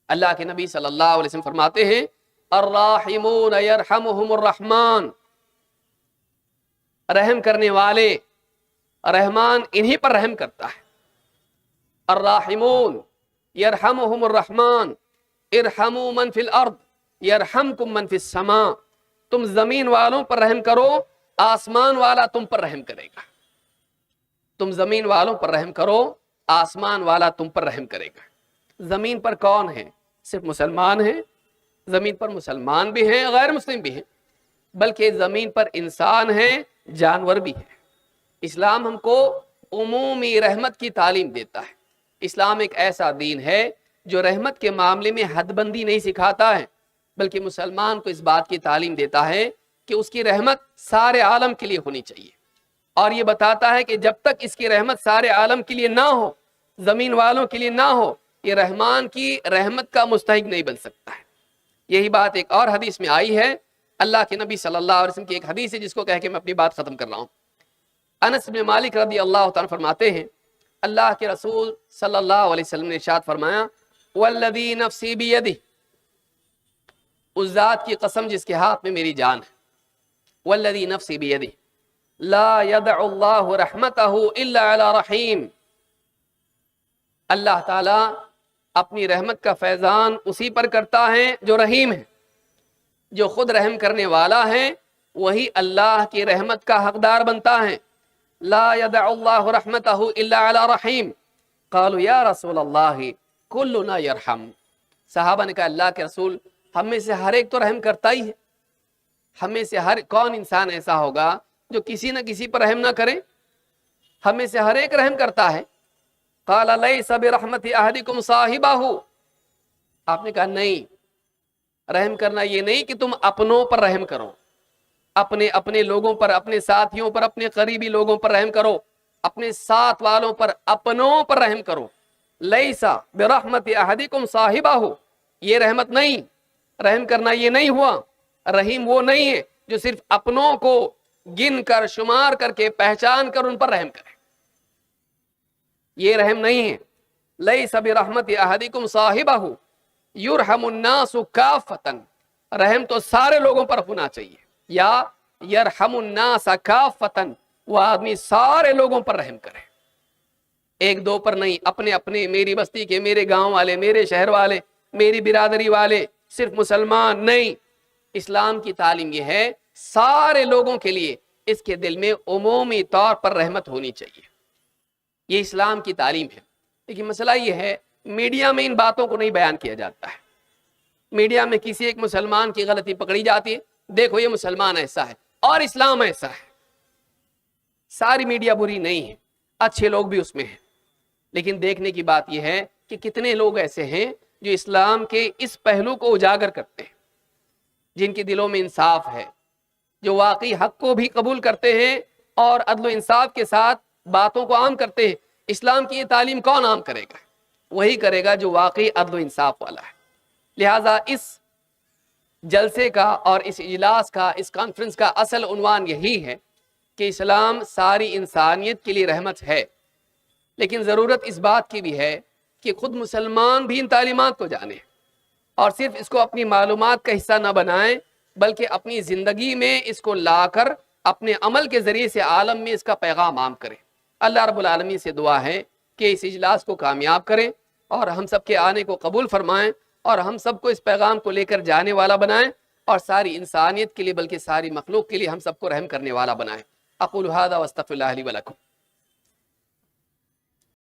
اللہ کے نبی صلی اللہ علیہ وسلم فرماتے ہیں الراحمون یرحمہم الرحمن، رحم کرنے والے، رحمان انہی پر رحم کرتا ہے۔ الراحمون یرحمہم الرحمن ارحموا من فی الارض یرحمکم من فی السماء، تم زمین والوں پر رحم کرو، آسمان والا تم پر رحم کرے گا۔ تم زمین والوں پر رحم کرو، آسمان والا تم پر رحم کرے گا۔ زمین پر کون ہے؟ صرف مسلمان ہیں؟ زمین پر مسلمان بھی ہیں، غیر مسلم بھی ہیں، بلکہ زمین پر انسان ہیں، جانور بھی ہیں۔ اسلام ہم کو عمومی رحمت کی تعلیم دیتا ہے۔ اسلام ایک ایسا دین ہے جو رحمت کے معاملے میں حد بندی نہیں سکھاتا ہے، بلکہ مسلمان کو اس بات کی تعلیم دیتا ہے کہ اس کی رحمت سارے عالم کے لیے ہونی چاہیے، اور یہ بتاتا ہے کہ جب تک اس کی رحمت سارے عالم کے لیے نہ ہو، زمین والوں کے لیے نہ ہو، یہ رحمان کی رحمت کا مستحق نہیں بن سکتا ہے۔ یہی بات ایک اور حدیث میں آئی ہے، اللہ کے نبی صلی اللہ علیہ وسلم کی ایک حدیث ہے جس کو کہہ کے میں اپنی بات ختم کر رہا ہوں۔ انس بن مالک رضی اللہ تعالیٰ فرماتے ہیں، اللہ کے رسول صلی اللہ علیہ وسلم نے ارشاد فرمایا، والذی نفسی بیدہ، اس ذات کی قسم جس کے ہاتھ میں میری جان ہے، والذی نفسی بیدہ لا یدع اللہ رحمتہ الا علی رحیم، اللہ تعالیٰ اپنی رحمت کا فیضان اسی پر کرتا ہے جو رحیم ہے، جو خود رحم کرنے والا ہے وہی اللہ کی رحمت کا حقدار بنتا ہے۔ لا یدع اللہ رحمتہ الا علی رحیم، قالوا یا رسول اللہ کلنا یرحم، صحابہ نے کہا اللہ کے رسول ہم میں سے ہر ایک تو رحم کرتا ہی ہے، ہم میں سے ہر کون انسان ایسا ہوگا جو کسی نہ کسی پر رحم نہ کرے؟ ہم میں سے ہر ایک رحم کرتا ہے۔ قال لیس برحمت احدکم صاحبہ، آپ نے کہا نہیں، رحم کرنا یہ نہیں کہ تم اپنوں پر رحم کرو، اپنے لوگوں پر، اپنے ساتھیوں پر، اپنے قریبی لوگوں پر رحم کرو، اپنے ساتھ والوں پر، اپنوں پر رحم کرو۔ لیسا برحمت احدکم صاحبہ، یہ رحمت نہیں، رحم کرنا یہ نہیں ہوا۔ رحیم وہ نہیں ہے جو صرف اپنوں کو گن کر، شمار کر کے، پہچان کر ان پر رحم کرے، یہ رحم نہیں ہے۔ لیس برحمت احدکم صاحبہ یرحم الناس کافۃ، رحم تو سارے لوگوں پر ہونا چاہیے، یا یرحم الناس کافۃ، وہ آدمی سارے لوگوں پر رحم کرے، ایک دو پر نہیں، اپنے میری بستی کے، میرے گاؤں والے، میرے شہر والے، میری برادری والے، صرف مسلمان نہیں۔ اسلام کی تعلیم یہ ہے سارے لوگوں کے لیے اس کے دل میں عمومی طور پر رحمت ہونی چاہیے، یہ اسلام کی تعلیم ہے۔ لیکن مسئلہ یہ ہے میڈیا میں ان باتوں کو نہیں بیان کیا جاتا ہے۔ میڈیا میں کسی ایک مسلمان کی غلطی پکڑی جاتی ہے، دیکھو یہ مسلمان ایسا ہے اور اسلام ایسا ہے۔ ساری میڈیا بری نہیں ہے، اچھے لوگ بھی اس میں ہیں، لیکن دیکھنے کی بات یہ ہے کہ کتنے لوگ ایسے ہیں جو اسلام کے اس پہلو کو اجاگر کرتے ہیں، جن کے دلوں میں انصاف ہے، جو واقعی حق کو بھی قبول کرتے ہیں اور عدل و انصاف کے ساتھ باتوں کو عام کرتے ہیں۔ اسلام کی یہ تعلیم کون عام کرے گا؟ وہی کرے گا جو واقعی عدل و انصاف والا ہے۔ لہٰذا اس جلسے کا اور اس اجلاس کا، اس کانفرنس کا اصل عنوان یہی ہے کہ اسلام ساری انسانیت کے لیے رحمت ہے، لیکن ضرورت اس بات کی بھی ہے کہ خود مسلمان بھی ان تعلیمات کو جانیں اور صرف اس کو اپنی معلومات کا حصہ نہ بنائیں، بلکہ اپنی زندگی میں اس کو لا کر اپنے عمل کے ذریعے سے عالم میں اس کا پیغام عام کریں۔ اللہ رب العالمین سے دعا ہے کہ اس اجلاس کو کامیاب کریں اور ہم سب کے آنے کو قبول فرمائیں اور ہم سب کو اس پیغام کو لے کر جانے والا بنائیں اور ساری انسانیت کے لیے بلکہ ساری مخلوق کے لیے ہم سب کو رحم کرنے والا بنائیں۔ اقول ھذا واستغفر اللہ لی ولکم۔